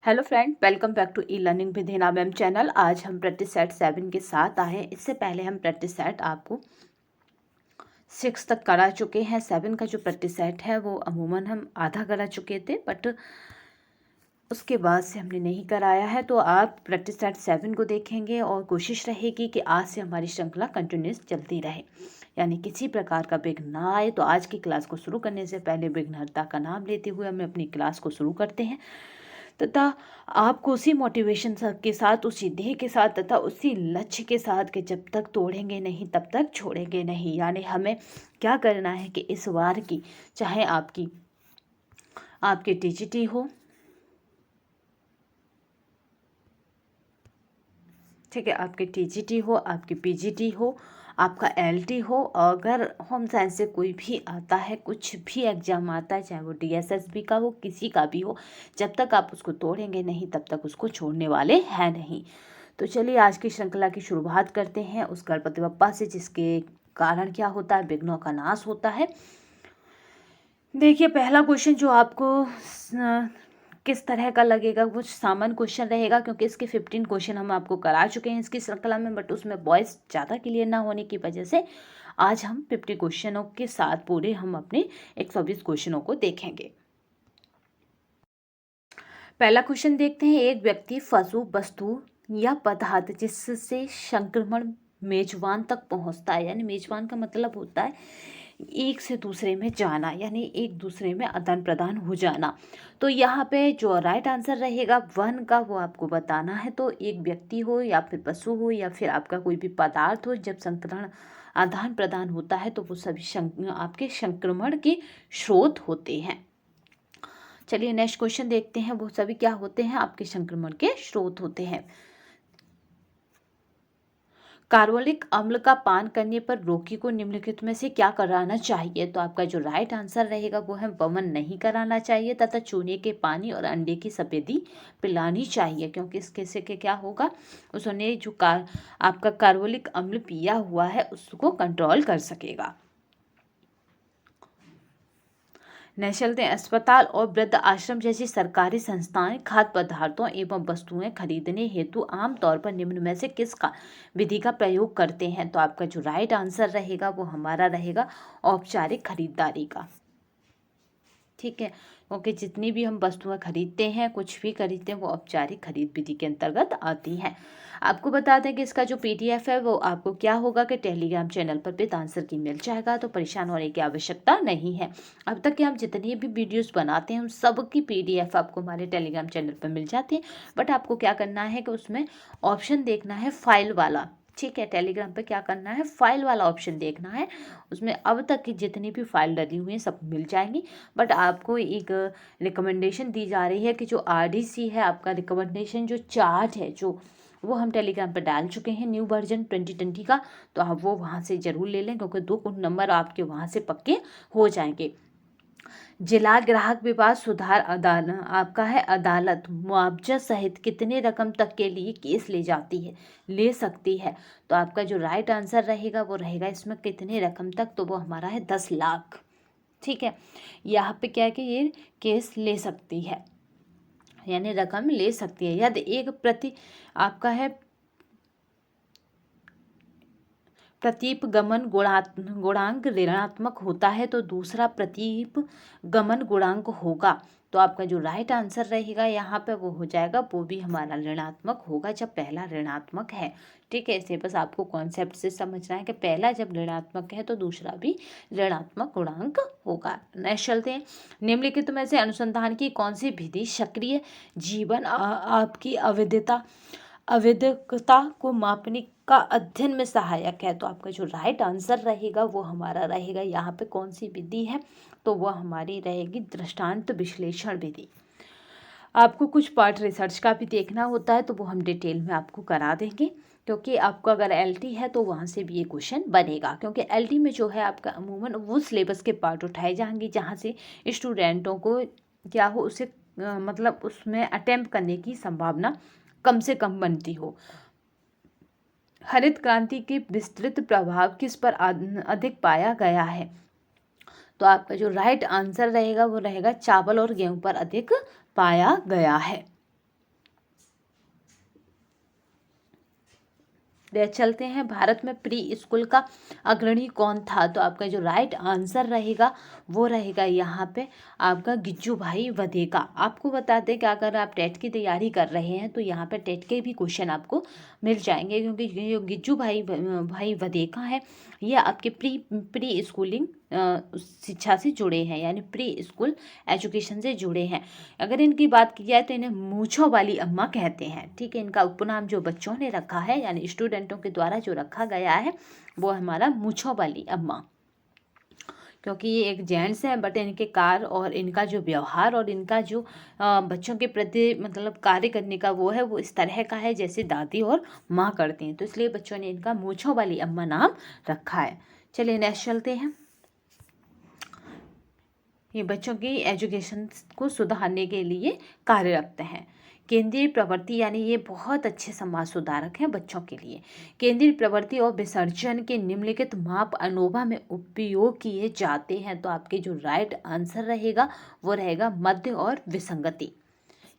Hello friend, welcome back to e learning with Hina ma'am channel. आज हम practice set 7 के साथ आए हैं। इससे पहले हम प्रैक्टिस सेट आपको 6 तक करा चुके हैं। 7 का जो प्रैक्टिस सेट है वो अमूमन हम आधा करा चुके थे, बट उसके बाद से हमने नहीं कराया है। तो आप प्रैक्टिस सेट 7 को देखेंगे और कोशिश रहेगी कि आज से हमारी श्रृंखला कंटिन्यूस चलती रहे, यानी किसी प्रकार का विघ्न ना आए। तो आज की क्लास को शुरू करने से पहले विघ्नहर्ता का नाम लेते हुए हम अपनी क्लास को शुरू करते हैं तथा आपको उसी मोटिवेशन के साथ, उसी ध्येय के साथ तथा उसी लक्ष्य के साथ कि जब तक तोड़ेंगे नहीं तब तक छोड़ेंगे नहीं। यानी हमें क्या करना है कि इस बार की, चाहे आपकी टीजीटी हो, ठीक है, आपकी टीजीटी हो, आपकी पीजीटी हो, आपका एलटी हो, अगर होम साइंस से कोई भी आता है, कुछ भी एग्जाम आता है, चाहे वो डीएसएसबी का हो, किसी का भी हो, जब तक आप उसको तोड़ेंगे नहीं तब तक उसको छोड़ने वाले हैं नहीं। तो चलिए आज की श्रृंखला की शुरुआत करते हैं उस गणपति बप्पा से, जिसके कारण क्या होता है, विघ्नों का नाश होता है। देखिए, पहला क्वेश्चन जो आपको किस तरह का लगेगा, कुछ सामान्य क्वेश्चन रहेगा, क्योंकि इसके 15 क्वेश्चन हम आपको करा चुके हैं इसकी श्रृंखला में, बट उसमें वॉइस ज़्यादा क्लियर ना होने की वजह से आज हम 50 क्वेश्चनों के साथ पूरे हम अपने 120 क्वेश्चनों को देखेंगे। पहला क्वेश्चन देखते हैं। एक व्यक्ति पशु, वस्तु या पदार्थ जिससे संक्रमण मेजबान तक पहुंचता है, यानी मेजबान का मतलब होता है एक से दूसरे में जाना, यानी एक दूसरे में आदान प्रदान हो जाना। तो यहाँ पे जो राइट आंसर रहेगा वन का, वो आपको बताना है। तो एक व्यक्ति हो या फिर पशु हो या फिर आपका कोई भी पदार्थ हो, जब संक्रमण आदान प्रदान होता है तो वो सभी आपके संक्रमण के स्रोत होते हैं। चलिए नेक्स्ट क्वेश्चन देखते हैं। वो सभी क्या होते हैं, आपके संक्रमण के स्रोत होते हैं। कार्बोलिक अम्ल का पान करने पर रोगी को निम्नलिखित में से क्या कराना चाहिए। तो आपका जो राइट आंसर रहेगा वो है वमन नहीं कराना चाहिए तथा चूने के पानी और अंडे की सफेदी पिलानी चाहिए, क्योंकि इसके से क्या होगा, उसने जो आपका कार्बोलिक अम्ल पिया हुआ है उसको कंट्रोल कर सकेगा। नेक्स्ट चलते हैं। अस्पताल और वृद्ध आश्रम जैसी सरकारी संस्थाएं खाद्य पदार्थों एवं वस्तुएं खरीदने हेतु आमतौर पर निम्न में से किस का विधि का प्रयोग करते हैं। तो आपका जो राइट आंसर रहेगा वो हमारा रहेगा औपचारिक खरीदारी का। ठीक है, क्योंकि जितनी भी हम वस्तुएं खरीदते हैं, कुछ भी खरीदते हैं, वो औपचारिक खरीद विधि के अंतर्गत आती हैं। आपको बता दें कि इसका जो पीडीएफ है वो आपको क्या होगा कि टेलीग्राम चैनल पर विद आंसर की मिल जाएगा, तो परेशान होने की आवश्यकता नहीं है। अब तक के हम जितनी भी वीडियोस बनाते हैं उन सब की पीडीएफ आपको हमारे टेलीग्राम चैनल पर मिल जाती है, बट आपको क्या करना है कि उसमें ऑप्शन देखना है फाइल वाला। ठीक है, टेलीग्राम पे क्या करना है, फाइल वाला ऑप्शन देखना है। उसमें अब तक की जितनी भी फाइल डली हुई हैं सब मिल जाएंगी, बट आपको एक रिकमेंडेशन दी जा रही है कि जो आरडीसी है, आपका रिकमेंडेशन जो चार्ट है, जो वो हम टेलीग्राम पर डाल चुके हैं न्यू वर्जन 2020 का, तो आप वो वहाँ से ज़रूर ले लें, क्योंकि 2 नंबर आपके वहाँ से पक्के हो जाएंगे। जिला ग्राहक विवाद सुधार अदालत आपका है, अदालत मुआवजा सहित कितने रकम तक के लिए केस ले सकती है। तो आपका जो राइट आंसर रहेगा वो रहेगा इसमें कितने रकम तक, तो वो हमारा है 10 लाख। ठीक है, यहाँ पे क्या है कि ये केस ले सकती है, यानी रकम ले सकती है। यदि एक आपका है प्रतीप गमन गुणांक ऋणात्मक होता है तो दूसरा प्रतीप गमन गुणांक होगा। तो आपका जो राइट आंसर रहेगा यहाँ पे वो हो जाएगा, वो भी हमारा ऋणात्मक होगा जब पहला ऋणात्मक है। ठीक है, इसे बस आपको कॉन्सेप्ट से समझना है कि पहला जब ऋणात्मक है तो दूसरा भी ऋणात्मक गुणांक होगा। नेक्स्ट चलते हैं। निम्नलिखित में से अनुसंधान की कौन सी विधि सक्रिय जीवन आपकी अवैधता को मापने का अध्ययन में सहायक है। तो आपका जो राइट आंसर रहेगा वो हमारा रहेगा यहाँ पे कौन सी विधि है, तो वह हमारी रहेगी दृष्टांत विश्लेषण विधि। आपको कुछ पार्ट रिसर्च का भी देखना होता है तो वो हम डिटेल में आपको करा देंगे, क्योंकि आपको अगर एलटी है तो वहाँ से भी ये क्वेश्चन बनेगा, क्योंकि एलटी में जो है आपका अमूमन वो सिलेबस के पार्ट उठाए जाएंगे जहाँ से स्टूडेंटों को क्या हो, उसे मतलब उसमें अटेम्प्ट करने की संभावना कम से कम बनती हो। हरित क्रांति के विस्तृत प्रभाव किस पर अधिक पाया गया है। तो आपका जो राइट आंसर रहेगा वो रहेगा चावल और गेहूं पर अधिक पाया गया है। चलते हैं, भारत में प्री स्कूल का अग्रणी कौन था? तो आपका जो राइट आंसर रहेगा वो रहेगा यहाँ पे आपका गिज्जू भाई वधेका। आपको बता दें कि अगर आप टेट की तैयारी कर रहे हैं तो यहाँ पे टेट के भी क्वेश्चन आपको मिल जाएंगे, क्योंकि ये जो गिज्जू भाई वधेका है ये आपके प्री स्कूलिंग शिक्षा से जुड़े हैं, यानी प्री स्कूल एजुकेशन से जुड़े हैं। अगर इनकी बात की जाए तो इन्हें मूंछों वाली अम्मा कहते हैं। ठीक है, इनका उपनाम जो बच्चों ने रखा है यानी स्टूडेंटों के द्वारा जो रखा गया है वो हमारा मूंछों वाली अम्मा, क्योंकि ये एक जेंट्स है बट इनके कार्य और इनका जो व्यवहार और इनका जो बच्चों के प्रति मतलब कार्य करने का वो है वो इस तरह का है जैसे दादी और माँ करती हैं, तो इसलिए बच्चों ने इनका मूंछों वाली अम्मा नाम रखा है। चलिए नेक्स्ट चलते हैं। ये बच्चों की एजुकेशन को सुधारने के लिए कार्यरत हैं। केंद्रीय प्रवृत्ति यानी ये बहुत अच्छे समाज सुधारक हैं बच्चों के लिए। केंद्रीय प्रवृत्ति और विसर्जन के निम्नलिखित माप अनोवा में उपयोग किए जाते हैं। तो आपके जो राइट आंसर रहेगा वो रहेगा मध्य और विसंगति।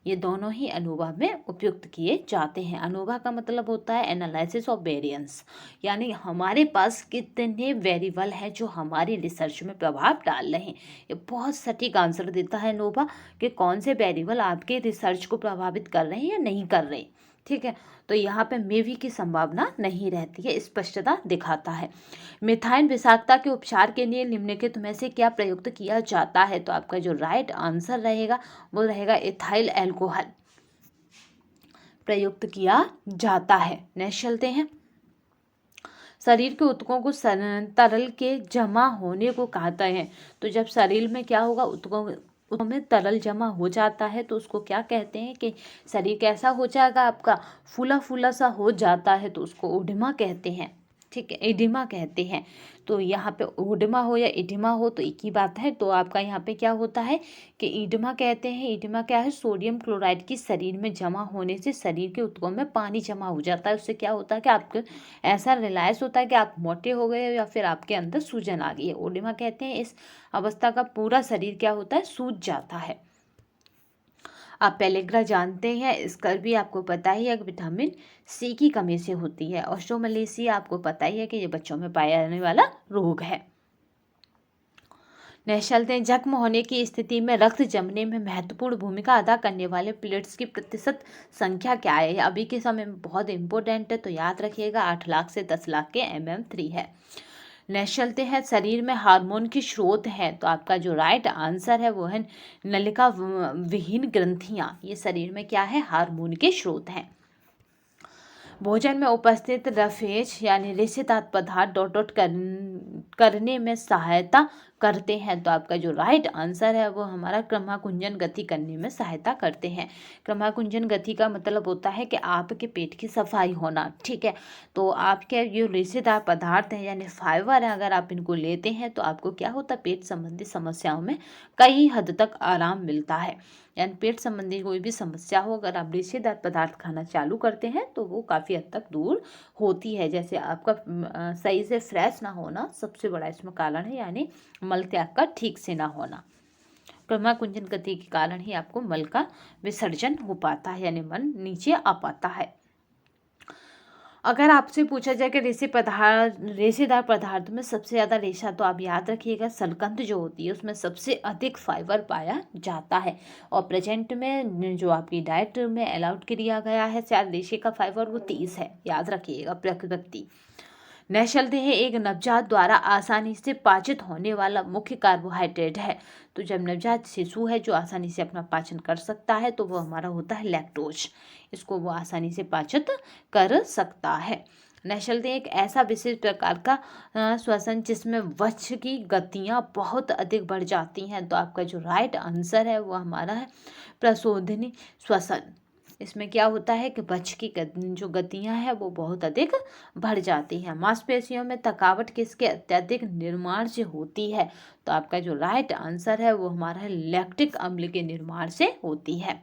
ये दोनों ही अनोवा में उपयुक्त किए जाते हैं। अनोवा का मतलब होता है एनालिसिस ऑफ वेरिएंस, यानी हमारे पास कितने वेरिएबल हैं जो हमारी रिसर्च में प्रभाव डाल रहे हैं। ये बहुत सटीक आंसर देता है अनोवा कि कौन से वेरिएबल आपके रिसर्च को प्रभावित कर रहे हैं या नहीं कर रहे। ठीक है, तो यहाँ पे मेवी की संभावना नहीं रहती है, स्पष्टता दिखाता है। मिथाइल विषाक्तता के उपचार के लिए निम्नलिखित में से क्या प्रयुक्त किया जाता है? तो आपका जो राइट आंसर रहेगा वो रहेगा इथाइल एल्कोहल प्रयुक्त किया जाता है। नेक्स्ट चलते हैं। शरीर के ऊतकों को तरल के जमा होने को कहते हैं। तो जब शरीर में क्या होगा, ऊतकों में तरल जमा हो जाता है तो उसको क्या कहते हैं कि शरीर कैसा हो जाएगा, आपका फूला फूला सा हो जाता है, तो उसको ओडिमा कहते हैं। ठीक है, एडिमा कहते हैं। तो यहाँ पे ओडिमा हो या एडिमा हो तो एक ही बात है। तो आपका यहाँ पे क्या होता है कि ईडिमा कहते हैं। ईडिमा क्या है, सोडियम क्लोराइड की शरीर में जमा होने से शरीर के ऊतकों में पानी जमा हो जाता है। उससे क्या होता है कि आपको ऐसा रियलाइज होता है कि आप मोटे हो गए या फिर आपके अंदर सूजन आ गई है। ओडिमा कहते हैं इस अवस्था का पूरा शरीर क्या होता है, सूज जाता है। आप पेलेग्रा जानते हैं, इसका भी आपको पता ही है कि विटामिन सी की कमी से होती है। ऑस्ट्रोमलेशिया आपको पता ही है कि ये बच्चों में पाया जाने वाला रोग है। नेक्स्ट चलते हैं। जख्म होने की स्थिति में रक्त जमने में महत्वपूर्ण भूमिका अदा करने वाले प्लेट्स की प्रतिशत संख्या क्या है? अभी के समय में बहुत इंपॉर्टेंट है, तो याद रखिएगा 8 लाख से 10 लाख के mm3 है। नेक्स्ट चलते हैं। शरीर में हार्मोन की स्रोत है, तो आपका जो राइट आंसर है वो है नलिका विहीन ग्रंथियां। ये शरीर में क्या है, हार्मोन के स्रोत हैं। भोजन में उपस्थित रफेज यानी रेशेदार पदार्थ डॉट डॉट करने में सहायता करते हैं। तो आपका जो राइट आंसर है वो हमारा क्रमाकुंजन गति करने में सहायता करते हैं। क्रमाकुंजन गति का मतलब होता है कि आपके पेट की सफाई होना। ठीक है, तो आपके जो रेशेदार पदार्थ हैं यानी फाइबर है, अगर आप इनको लेते हैं तो आपको क्या होता है, पेट संबंधी समस्याओं में कई हद तक आराम मिलता है। यानी पेट संबंधी कोई भी समस्या हो, अगर आप रेशेदार पदार्थ खाना चालू करते हैं तो वो काफ़ी हद तक दूर होती है। जैसे आपका सही से फ्रेश ना होना सबसे बड़ा इसमें कारण है, यानी मल त्याग का ठीक से ना होना। क्रमाकुंजन गति के कारण ही आपको मल का विसर्जन हो पाता है, यानी मल नीचे आ पाता है। अगर आपसे पूछा जाए कि रेशेदार पदार्थ में सबसे ज़्यादा रेशा, तो आप याद रखिएगा सलकंद जो होती है उसमें सबसे अधिक फाइबर पाया जाता है। और प्रेजेंट में जो आपकी डाइट में अलाउड किया गया है शायद रेशे का फाइबर वो 30 है, याद रखिएगा प्रकृति। नेक्स्ट चलते हैं। एक नवजात द्वारा आसानी से पाचित होने वाला मुख्य कार्बोहाइड्रेट है। तो जब नवजात शिशु है जो आसानी से अपना पाचन कर सकता है तो वो हमारा होता है लैक्टोज। इसको वो आसानी से पाचित कर सकता है। नेक्स्ट चलते हैं। एक ऐसा विशेष प्रकार का श्वसन जिसमें वक्ष की गतियाँ बहुत अधिक बढ़ जाती हैं। तो आपका जो राइट आंसर है वो हमारा है प्रशोधनी श्वसन। इसमें क्या होता है कि वक्ष की जो गतियां हैं वो बहुत अधिक बढ़ जाती हैं। मांसपेशियों में थकावट किसके अत्यधिक निर्माण से होती है? तो आपका जो राइट आंसर है वो हमारा है लैक्टिक अम्ल के निर्माण से होती है।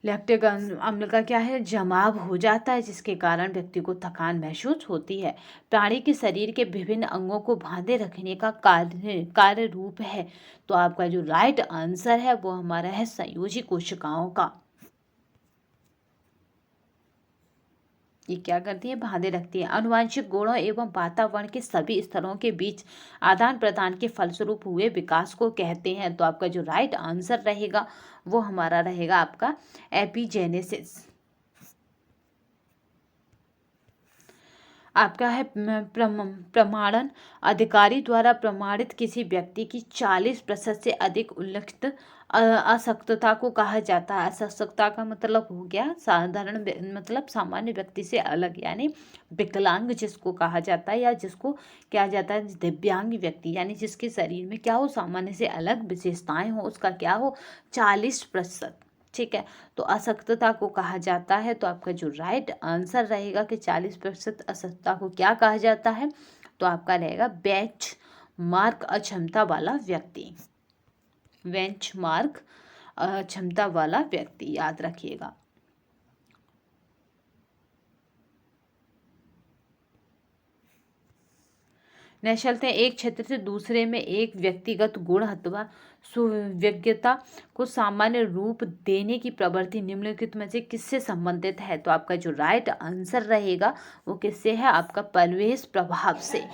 लैक्टिक अम्ल का क्या है, जमाव हो जाता है जिसके कारण व्यक्ति को थकान महसूस होती है। प्राणी के शरीर के विभिन्न अंगों को बांधे रखने का कार्य रूप है। तो आपका जो राइट आंसर है वो हमारा है संयोजी कोशिकाओं का। ये क्या करती है, बांधे रखती है। आनुवंशिक गुणों एवं वातावरण के सभी स्तरों के बीच आदान प्रदान के फलस्वरूप हुए विकास को कहते हैं। तो आपका जो राइट आंसर रहेगा वो हमारा रहेगा आपका एपिजेनेसिस। आपका है प्रमाणन, अधिकारी द्वारा प्रमाणित किसी व्यक्ति की 40% से अधिक उल्लिखित असक्तता को कहा जाता है। असक्तता का मतलब हो गया साधारण मतलब सामान्य व्यक्ति से अलग, यानी विकलांग जिसको कहा जाता है, या जिसको क्या जाता है दिव्यांग व्यक्ति, यानी जिसके शरीर में क्या हो सामान्य से अलग विशेषताएं हो, उसका क्या हो 40%। ठीक है, तो असक्तता को कहा जाता है। तो आपका जो राइट आंसर रहेगा कि 40% असक्तता को क्या कहा जाता है, तो आपका रहेगा बेंच मार्क अक्षमता वाला व्यक्ति। बेंच मार्क अक्षमता वाला व्यक्ति, याद रखिएगा। नेक्स्ट चलते हैं, एक क्षेत्र से दूसरे में एक व्यक्तिगत गुण अथवा सुविज्ञता को सामान्य रूप देने की प्रवृत्ति निम्नलिखित में से किससे संबंधित है। तो आपका जो राइट आंसर रहेगा वो किससे है, आपका परिवेश प्रभाव से।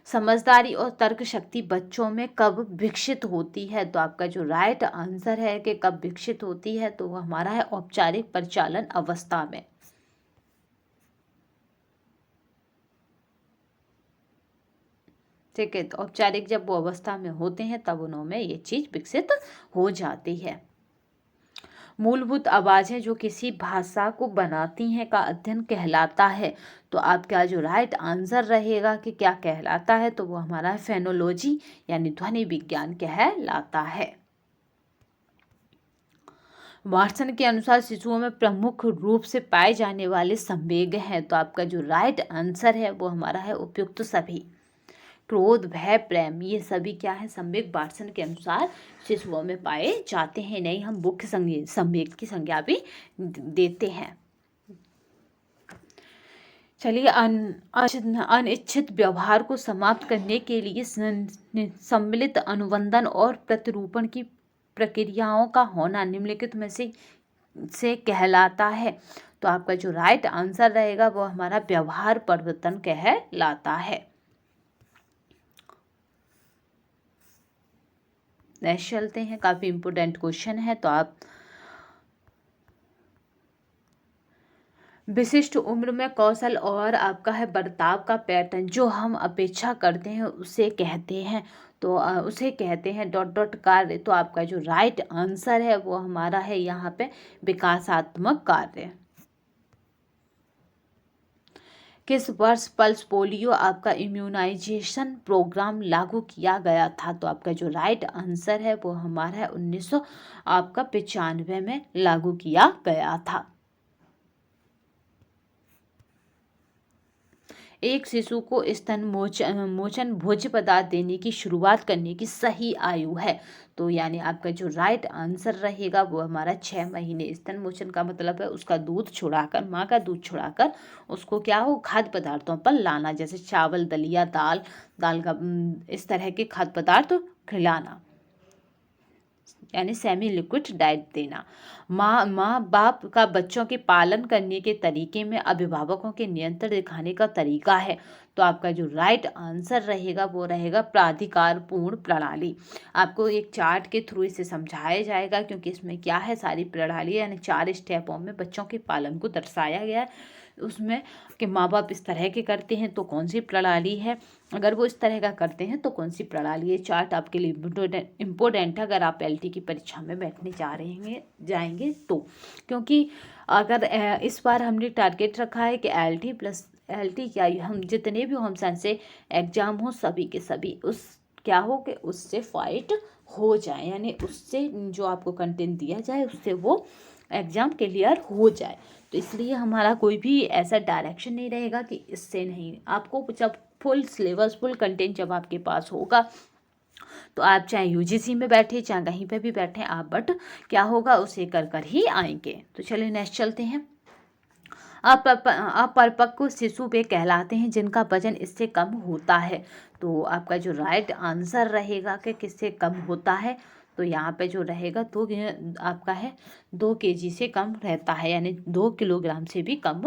समझदारी और तर्क शक्ति बच्चों में कब विकसित होती है। तो आपका जो राइट आंसर है कि कब विकसित होती है, तो वो हमारा है औपचारिक परिचालन अवस्था में। ठीक है, तो औपचारिक जब वो अवस्था में होते हैं तब उनमें ये चीज विकसित हो जाती है। मूलभूत आवाजें जो किसी भाषा को बनाती हैं का अध्ययन कहलाता है। तो आपका जो राइट आंसर रहेगा कि क्या कहलाता है, तो वो हमारा फेनोलॉजी यानी ध्वनि विज्ञान कहलाता है। वाटसन के अनुसार शिशुओं में प्रमुख रूप से पाए जाने वाले संवेग हैं। तो आपका जो राइट आंसर है वो हमारा है उपयुक्त सभी। क्रोध, भय, प्रेम, ये सभी क्या है संवेग वाटसन के अनुसार शिशुओं में पाए जाते हैं। नहीं, हम मुख्य संवेग की संज्ञा भी देते हैं। चलिए, अनिच्छित व्यवहार को समाप्त करने के लिए सम्मिलित अनुबंधन और प्रतिरूपण की प्रक्रियाओं का होना निम्नलिखित में से कहलाता है। तो आपका जो राइट आंसर रहेगा वो हमारा व्यवहार परिवर्तन कहलाता है। नेक्स्ट चलते हैं, काफी इंपोर्टेंट क्वेश्चन है। तो आप विशिष्ट उम्र में कौशल और आपका है बर्ताव का पैटर्न जो हम अपेक्षा करते हैं उसे कहते हैं। तो उसे कहते हैं डॉट डॉट कार्य। तो आपका जो राइट आंसर है वो हमारा है यहाँ पे विकासात्मक कार्य। किस वर्ष पल्स पोलियो आपका इम्यूनाइजेशन प्रोग्राम लागू किया गया था। तो आपका जो राइट आंसर है वो हमारा है 1995 में लागू किया गया था। एक शिशु को स्तन मोचन भोज्य पदार्थ देने की शुरुआत करने की सही आयु है। तो यानी आपका जो राइट आंसर रहेगा वो हमारा 6 महीने। स्तन मोचन का मतलब है उसका दूध छुड़ाकर, माँ का दूध छुड़ाकर उसको क्या हो खाद्य पदार्थों पर लाना, जैसे चावल, दलिया, दाल का इस तरह के खाद्य पदार्थ खिलाना, यानी सेमी लिक्विड डाइट देना। माँ बाप का बच्चों के पालन करने के तरीके में अभिभावकों के नियंत्रण दिखाने का तरीका है। तो आपका जो राइट आंसर रहेगा वो रहेगा प्राधिकार पूर्ण प्रणाली। आपको एक चार्ट के थ्रू इसे समझाया जाएगा, क्योंकि इसमें क्या है सारी प्रणाली यानी 4 स्टेपों में बच्चों के पालन को दर्शाया गया है। उसमें कि माँ बाप इस तरह के करते हैं तो कौन सी प्रणाली है, अगर वो इस तरह का करते हैं तो कौन सी प्रणाली। ये चार्ट आपके लिए इम्पोर्टेंट है अगर आप एलटी की परीक्षा में बैठने जा रहे हैं जाएंगे तो, क्योंकि अगर इस बार हमने टारगेट रखा है कि एलटी क्या हम जितने भी होम साइंस से एग्जाम हो सभी के सभी उस क्या हो कि उससे फाइट हो जाए, यानी उससे जो आपको कंटेंट दिया जाए उससे वो एग्ज़ाम क्लियर हो जाए। तो इसलिए हमारा कोई भी ऐसा डायरेक्शन नहीं रहेगा कि इससे नहीं, आपको जब फुल सिलेबस फुल कंटेंट जब आपके पास होगा तो आप चाहे यूजीसी में बैठे चाहे कहीं पे भी बैठे आप बट क्या होगा उसे कर कर ही आएंगे। तो चलिए नेक्स्ट चलते हैं। अपरिपक्व शिशु वे कहलाते हैं जिनका वजन इससे कम होता है। तो आपका जो राइट आंसर रहेगा कि किससे कम होता है, तो यहाँ पे जो रहेगा आपका है 2 kg से कम रहता है, यानी 2 किलोग्राम से भी कम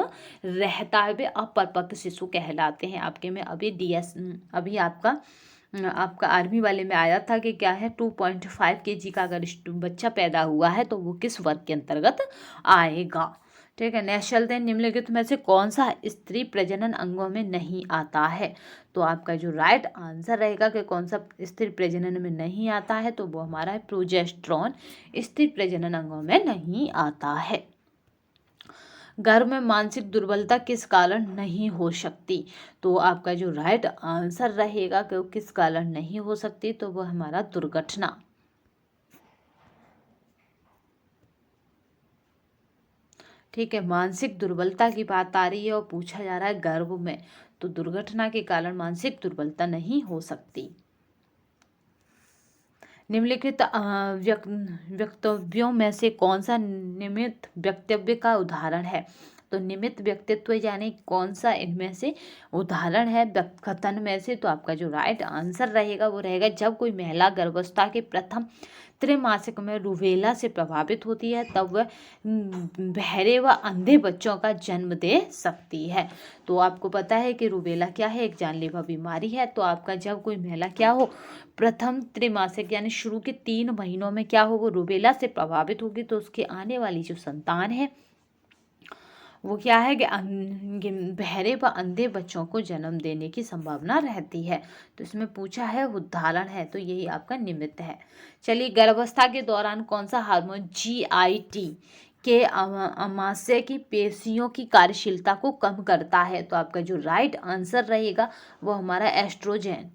रहता है। वे अपरिपक्व शिशु कहलाते हैं। आपके में अभी आपका आर्मी वाले में आया था कि क्या है 2.5 kg का अगर बच्चा पैदा हुआ है तो वो किस वर्ग के अंतर्गत आएगा। ठीक है। नेक्स्ट चलते हैं, निम्नलिखित में से कौन सा स्त्री प्रजनन अंगों में नहीं आता है। तो आपका जो राइट आंसर रहेगा कि कौन सा स्त्री प्रजनन में नहीं आता है, तो वो हमारा है प्रोजेस्टेरॉन स्त्री प्रजनन अंगों में नहीं आता है। गर्भ में मानसिक दुर्बलता किस कारण नहीं हो सकती। तो आपका जो राइट आंसर रहेगा कि वो किस कारण नहीं हो सकती, तो वो हमारा दुर्घटना। ठीक है, मानसिक दुर्बलता की बात आ रही है और पूछा जा रहा है गर्भ में, तो दुर्घटना के कारण मानसिक दुर्बलता नहीं हो सकती। निम्नलिखित वक्तव्यों में से कौन सा निमित्त वक्तव्य का उदाहरण है। तो निमित्त व्यक्तित्व यानी कौन सा इनमें से उदाहरण है कथन में से। तो आपका जो राइट आंसर रहेगा वो रहेगा, जब कोई महिला गर्भावस्था के प्रथम त्रैमासिक में रूबेला से प्रभावित होती है तब वह बहरे व अंधे बच्चों का जन्म दे सकती है। तो आपको पता है कि रूबेला क्या है, एक जानलेवा बीमारी है। तो आपका जब कोई महिला क्या हो, प्रथम त्रैमासिक यानी शुरू के 3 महीनों में क्या हो, वो रूबेला से प्रभावित होगी, तो उसके आने वाली जो संतान है वो क्या है कि बहरे व अंधे बच्चों को जन्म देने की संभावना रहती है। तो इसमें पूछा है उदाहरण है, तो यही आपका निमित्त है। चलिए, गर्भावस्था के दौरान कौन सा हार्मोन GIT के अमाशय की पेशियों की कार्यशीलता को कम करता है। तो आपका जो राइट आंसर रहेगा वो हमारा एस्ट्रोजन।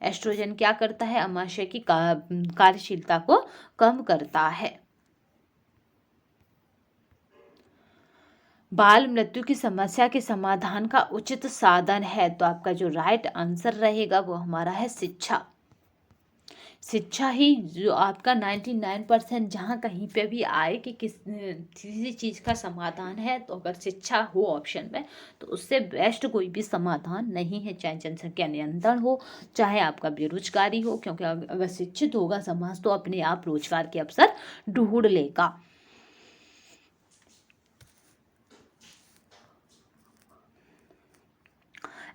एस्ट्रोजन क्या करता है, अमाशय की कार्यशीलता को कम करता है। बाल मृत्यु की समस्या के समाधान का उचित साधन है। तो आपका जो राइट आंसर रहेगा वो हमारा है शिक्षा। शिक्षा ही जो आपका 99% जहाँ कहीं पे भी आए कि किसी चीज़ का समाधान है, तो अगर शिक्षा हो ऑप्शन में तो उससे बेस्ट कोई भी समाधान नहीं है, चाहे जनसंख्या नियंत्रण हो, चाहे आपका बेरोजगारी हो, क्योंकि अगर शिक्षित होगा समाज तो अपने आप रोजगार के अवसर ढूंढ लेगा।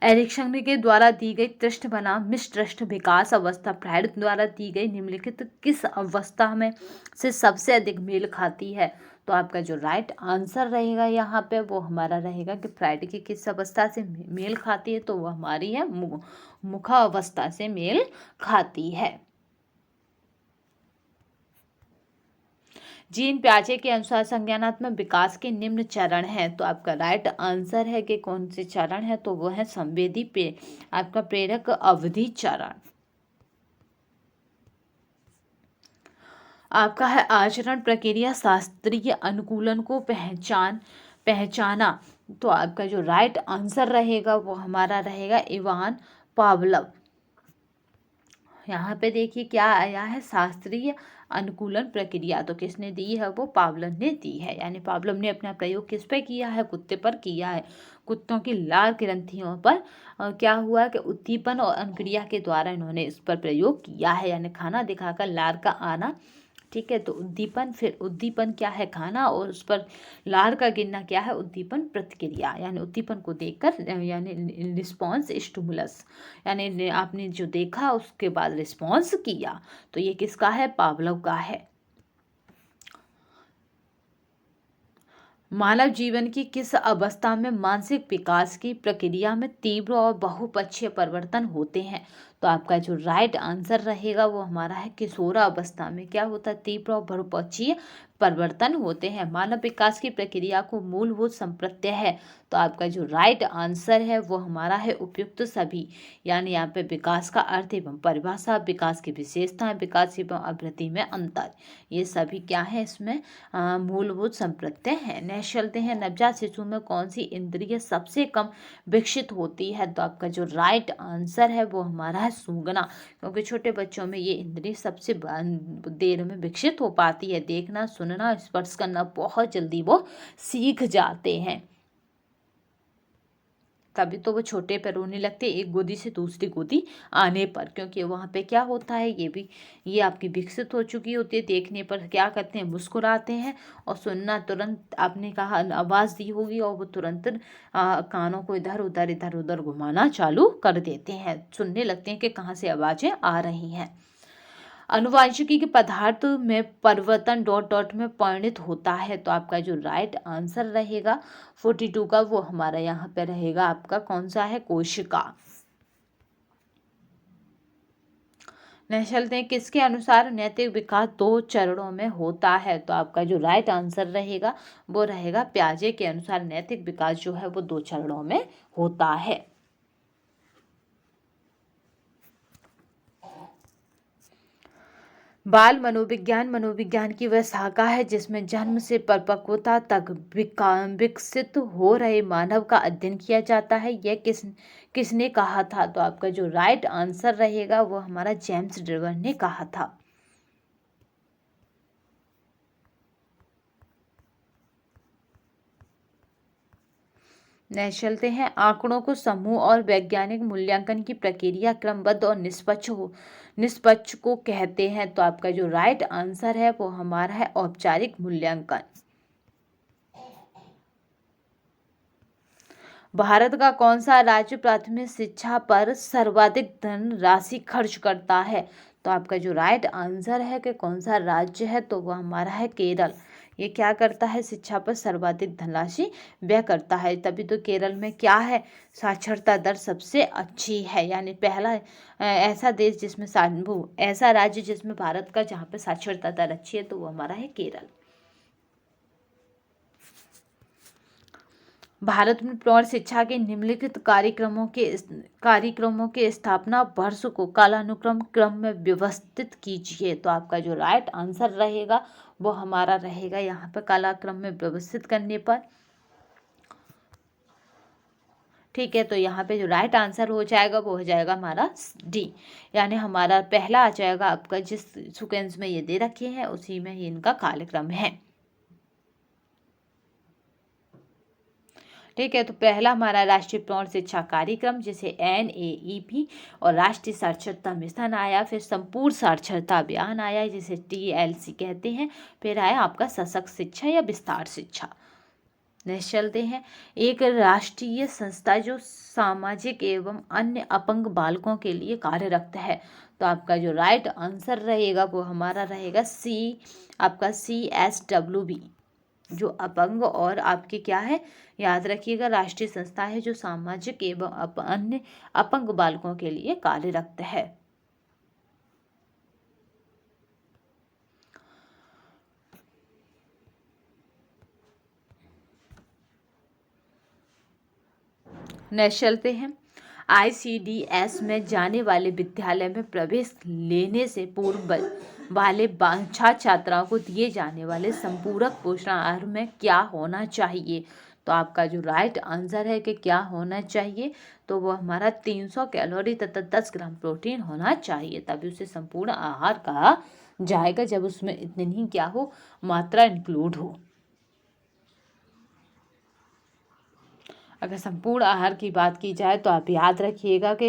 एरिक्सन के द्वारा दी गई तृष्ण बनाम मिश्रष्ट विकास अवस्था फ्राइड द्वारा दी गई निम्नलिखित किस अवस्था में से सबसे अधिक मेल खाती है। तो आपका जो राइट आंसर रहेगा यहाँ पे वो हमारा रहेगा कि फ्राइड की किस अवस्था से मेल खाती है, तो वो हमारी है मुखा अवस्था से मेल खाती है। जीन प्याजे के अनुसार संज्ञानात्मक विकास के निम्न चरण हैं। तो आपका राइट आंसर है कि कौन से चरण है, तो वो है संवेदी पे आपका प्रेरक अवधि चरण। आपका है आचरण प्रक्रिया शास्त्रीय अनुकूलन को पहचाना। तो आपका जो राइट आंसर रहेगा वो हमारा रहेगा इवान पावलव। यहाँ पे देखिए क्या आया है, शास्त्रीय अनुकूलन प्रक्रिया, तो किसने दी है, वो पावलव ने दी है। यानी पावलव ने अपना प्रयोग किस पे किया है, कुत्ते पर किया है। कुत्तों की लार ग्रंथियों पर क्या हुआ कि उद्दीपन और अनुक्रिया के द्वारा इन्होंने इस पर प्रयोग किया है, यानी खाना दिखाकर लार का आना। ठीक है, तो उद्दीपन, फिर उद्दीपन क्या है, खाना, और उस पर लार का गिरना क्या है, उद्दीपन प्रतिक्रिया, यानी उद्दीपन को देखकर यानी रिस्पॉन्स स्टिमुलस, यानी आपने जो देखा उसके बाद रिस्पॉन्स किया। तो ये किसका है, पावलव का है। मानव जीवन की किस अवस्था में मानसिक विकास की प्रक्रिया में तीव्र और बहुपक्षीय परिवर्तन होते हैं। तो आपका जो राइट आंसर रहेगा वो हमारा है किशोरावस्था में क्या होता है, तीव्र और बहुपक्षीय परिवर्तन होते हैं। मानव विकास की प्रक्रिया को मूलभूत संप्रत्यय है। तो आपका जो राइट आंसर है वो हमारा है उपयुक्त सभी, यानी यहाँ पे विकास का अर्थ एवं परिभाषा, विकास की विशेषताएं, विकास एवं अभिवृद्धि में अंतर, ये सभी क्या है इसमें मूलभूत संप्रत्यय है। नेक्स्ट चलते हैं, नवजात शिशु में कौन सी इंद्रिय सबसे कम विकसित होती है। तो आपका जो राइट आंसर है वो हमारा है सूंघना, क्योंकि छोटे बच्चों में ये इंद्रिय सबसे देर में विकसित हो पाती है। देखना, सुनना, स्पर्श करना बहुत जल्दी वो सीख जाते हैं। तभी तो वो छोटे पे रोने लगते एक गोदी से दूसरी गोदी आने पर, क्योंकि वहाँ पे क्या होता है ये आपकी विकसित हो चुकी होती है। देखने पर क्या करते हैं, मुस्कुराते हैं, और सुनना तुरंत आपने कहा आवाज़ दी होगी और वो तुरंत कानों को इधर उधर घुमाना चालू कर देते हैं, सुनने लगते हैं कि कहाँ से आवाज़ें आ रही हैं। अनुवांशिकी के पदार्थ में परिवर्तन डॉट डॉट में परिणित होता है, तो आपका जो राइट आंसर रहेगा 42 का वो हमारा यहाँ पे रहेगा आपका कौन सा है, कोशिका। नेक्स्ट चलते हैं, किसके अनुसार नैतिक विकास 2 चरणों में होता है, तो आपका जो राइट आंसर रहेगा वो रहेगा प्याजे के अनुसार नैतिक विकास जो है वो 2 चरणों में होता है। बाल मनोविज्ञान मनोविज्ञान की वह शाखा है जिसमें जन्म से परिपक्वता तक विकसित हो रहे मानव का अध्ययन किया जाता है। यह किसने कहा था, तो आपका जो राइट आंसर रहेगा वो हमारा जेम्स ड्रेवर ने कहा था। नेक्स्ट चलते हैं, आंकड़ों को समूह और वैज्ञानिक मूल्यांकन की प्रक्रिया क्रमबद्ध और निष्पक्ष को कहते हैं, तो आपका जो राइट आंसर है वो हमारा है औपचारिक मूल्यांकन। भारत का कौन सा राज्य प्राथमिक शिक्षा पर सर्वाधिक धन राशि खर्च करता है, तो आपका जो राइट आंसर है कि कौन सा राज्य है, तो वह हमारा है केरल। ये क्या करता है, शिक्षा पर सर्वाधिक धनराशि व्यय करता है। तभी तो केरल में क्या है, साक्षरता दर सबसे अच्छी है, यानी पहला ऐसा देश जिसमें ऐसा राज्य जिसमें भारत का जहाँ पे साक्षरता दर अच्छी है, तो वो हमारा है केरल। भारत में प्रौढ़ शिक्षा के निम्नलिखित कार्यक्रमों के स्थापना वर्ष को कालानुक्रम क्रम में व्यवस्थित कीजिए, तो आपका जो राइट आंसर रहेगा वो हमारा रहेगा यहाँ पर कालाक्रम में व्यवस्थित करने पर। ठीक है, तो यहाँ पे जो राइट आंसर हो जाएगा वो हो जाएगा हमारा डी, यानी हमारा पहला आ जाएगा आपका, जिस सीक्वेंस में ये दे रखे हैं उसी में ही इनका कार्यक्रम है। ठीक है, तो पहला हमारा राष्ट्रीय प्रौढ़ शिक्षा कार्यक्रम जिसे NAEP और राष्ट्रीय साक्षरता मिशन आया, फिर संपूर्ण साक्षरता अभियान आया जिसे TLC कहते हैं, फिर आया आपका सशक्त शिक्षा या विस्तार शिक्षा। नेक्स्ट चलते हैं, एक राष्ट्रीय संस्था जो सामाजिक एवं अन्य अपंग बालकों के लिए कार्यरत है, तो आपका जो राइट आंसर रहेगा वो हमारा रहेगा सी, आपका CSWB, जो अपंग और आपके क्या है, याद रखिएगा, राष्ट्रीय संस्था है जो सामाजिक एवं अन्य अपंग बालकों के लिए कार्यरत है। नेक्स्ट चलते हैं, ICDS में जाने वाले विद्यालय में प्रवेश लेने से पूर्व वाले छात्र छात्राओं को दिए जाने वाले संपूरक पोषण आहार में क्या होना चाहिए, तो आपका जो राइट आंसर है कि क्या होना चाहिए, तो वो हमारा 300 कैलोरी तथा 10 ग्राम प्रोटीन होना चाहिए, तभी उसे संपूर्ण आहार कहा जाएगा जब उसमें इतनी क्या हो, मात्रा इंक्लूड हो। अगर संपूर्ण आहार की बात की जाए तो आप याद रखिएगा कि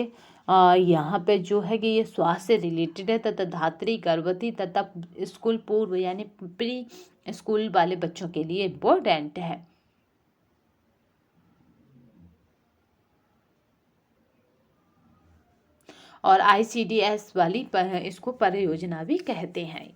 यहाँ पे जो है कि ये स्वास्थ्य से रिलेटेड है तथा धात्री, गर्भवती तथा स्कूल पूर्व यानी प्री स्कूल वाले बच्चों के लिए इम्पोर्टेंट है। और ICDS वाली इसको परियोजना भी कहते हैं।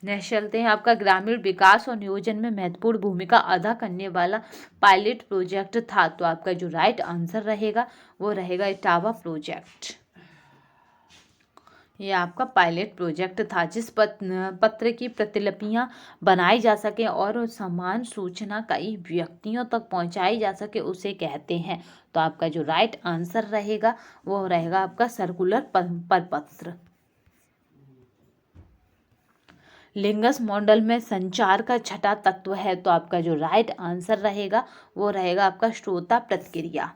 नेक्स्ट चलते हैं, आपका ग्रामीण विकास और नियोजन में महत्वपूर्ण भूमिका अदा करने वाला पायलट प्रोजेक्ट था, तो आपका जो राइट आंसर रहेगा वो रहेगा इटावा प्रोजेक्ट। ये आपका पायलट प्रोजेक्ट था जिस पत्र की प्रतिलिपियां बनाई जा सके और समान सूचना कई व्यक्तियों तक पहुंचाई जा सके उसे कहते हैं, तो आपका जो राइट आंसर रहेगा वो रहेगा आपका सर्कुलर प्रपत्र। लिंगस मॉडल में संचार का छठा तत्व है, तो आपका जो राइट आंसर रहेगा वो रहेगा आपका श्रोता प्रतिक्रिया।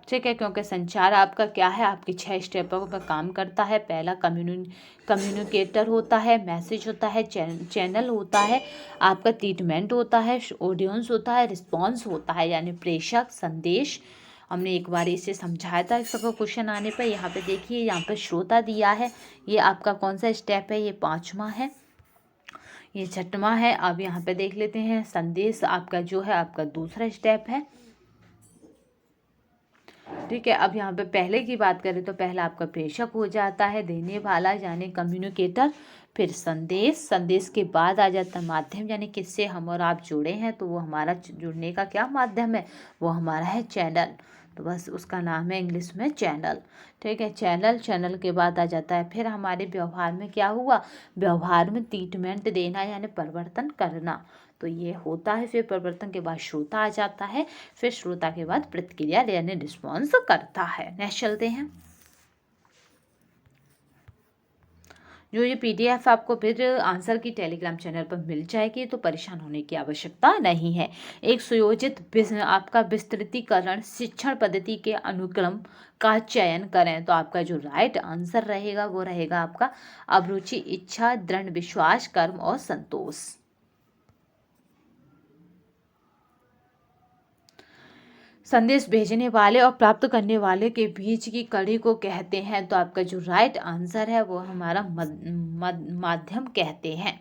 ठीक है, क्योंकि संचार आपका क्या है, आपके 6 स्टेपों पर काम करता है। पहला कम्युनिकेटर होता है, मैसेज होता है, चैनल होता है, आपका ट्रीटमेंट होता है, ऑडियंस होता है, रिस्पॉन्स होता है, यानी प्रेषक, संदेश। हमने एक बार इसे समझाया था इसका क्वेश्चन आने पर। यहाँ पे देखिए, यहाँ पे श्रोता दिया है, ये आपका कौन सा स्टेप है, ये 5वां है, ये 6वां है। अब यहाँ पे देख लेते हैं, संदेश आपका जो है आपका दूसरा स्टेप है। ठीक है, अब यहाँ पे पहले की बात करें तो पहला आपका प्रेषक हो जाता है, देने वाला यानी कम्युनिकेटर, फिर संदेश, संदेश के बाद आ जाता है माध्यम, यानी किससे हम और आप जुड़े हैं, तो वो हमारा जुड़ने का क्या माध्यम है, वो हमारा है चैनल। तो बस उसका नाम है इंग्लिश में चैनल। ठीक है, चैनल, चैनल के बाद आ जाता है फिर हमारे व्यवहार में क्या हुआ, व्यवहार में ट्रीटमेंट देना यानी परिवर्तन करना। तो ये होता है, फिर परिवर्तन के बाद श्रोता आ जाता है, फिर श्रोता के बाद प्रतिक्रिया यानी रिस्पॉन्स करता है। नेक्स्ट चलते हैं। जो ये PDF आपको फिर आंसर की टेलीग्राम चैनल पर मिल जाएगी, तो परेशान होने की आवश्यकता नहीं है। एक सुयोजित आपका विस्तृतीकरण शिक्षण पद्धति के अनुक्रम का चयन करें, तो आपका जो राइट आंसर रहेगा वो रहेगा आपका अभिरुचि, इच्छा, दृढ़ विश्वास, कर्म और संतोष। संदेश भेजने वाले और प्राप्त करने वाले के बीच की कड़ी को कहते हैं, तो आपका जो राइट आंसर है वो हमारा माध्यम कहते हैं।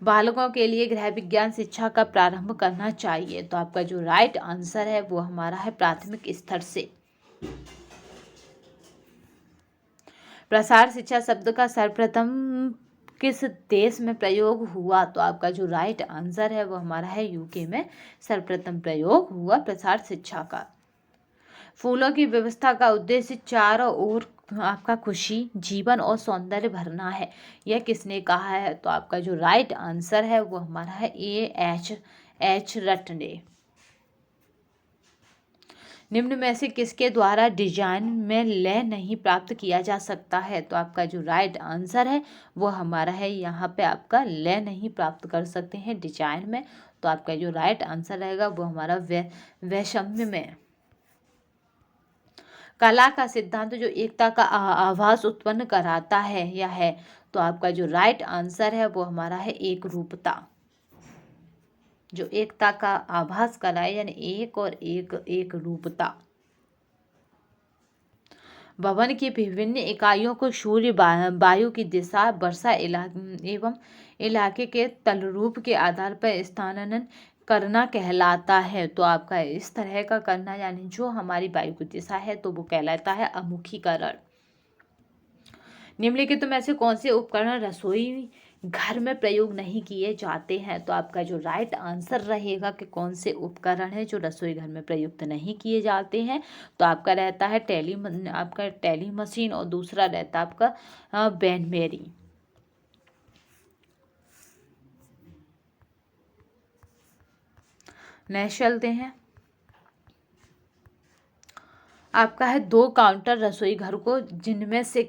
बालकों के लिए गृह विज्ञान शिक्षा का प्रारंभ करना चाहिए, तो आपका जो राइट आंसर है वो हमारा है प्राथमिक स्तर से। प्रसार शिक्षा शब्द का सर्वप्रथम किस देश में प्रयोग हुआ, तो आपका जो राइट आंसर है वो हमारा है UK में सर्वप्रथम प्रयोग हुआ प्रसार शिक्षा का। फूलों की व्यवस्था का उद्देश्य चारों ओर आपका खुशी, जीवन और सौंदर्य भरना है, यह किसने कहा है, तो आपका जो राइट आंसर है वो हमारा है A.H. रट ने। निम्न में से किसके द्वारा डिजाइन में लय नहीं प्राप्त किया जा सकता है, तो आपका जो राइट आंसर है वो हमारा है, यहाँ पे आपका लय नहीं प्राप्त कर सकते हैं डिजाइन में, तो आपका जो राइट आंसर रहेगा वो हमारा वैषम्य में। कला का सिद्धांत जो एकता का आभास उत्पन्न कराता है या है, तो आपका जो राइट आंसर है वो हमारा है एक रूपता, जो एकता का आभास कराए यानी एक और एक रूपता। भवन की विभिन्न इकाइयों को सूर्य, वायु की दिशा, वर्षा एवं इलाके के तलरूप के आधार पर स्थानांतरण करना कहलाता है, तो आपका इस तरह का करना यानी जो हमारी वायु की दिशा है तो वो कहलाता है अमुखीकरण। निम्नलिखित में से कौन से उपकरण रसोई घर में प्रयोग नहीं किए जाते हैं, तो आपका जो राइट आंसर रहेगा कि कौन से उपकरण है जो रसोई घर में प्रयुक्त नहीं किए जाते हैं, तो आपका रहता है टेली मशीन और दूसरा रहता है आपका बेन मेरी। नेक्स्ट चलते हैं। आपका है 2 काउंटर रसोई घर को जिनमें से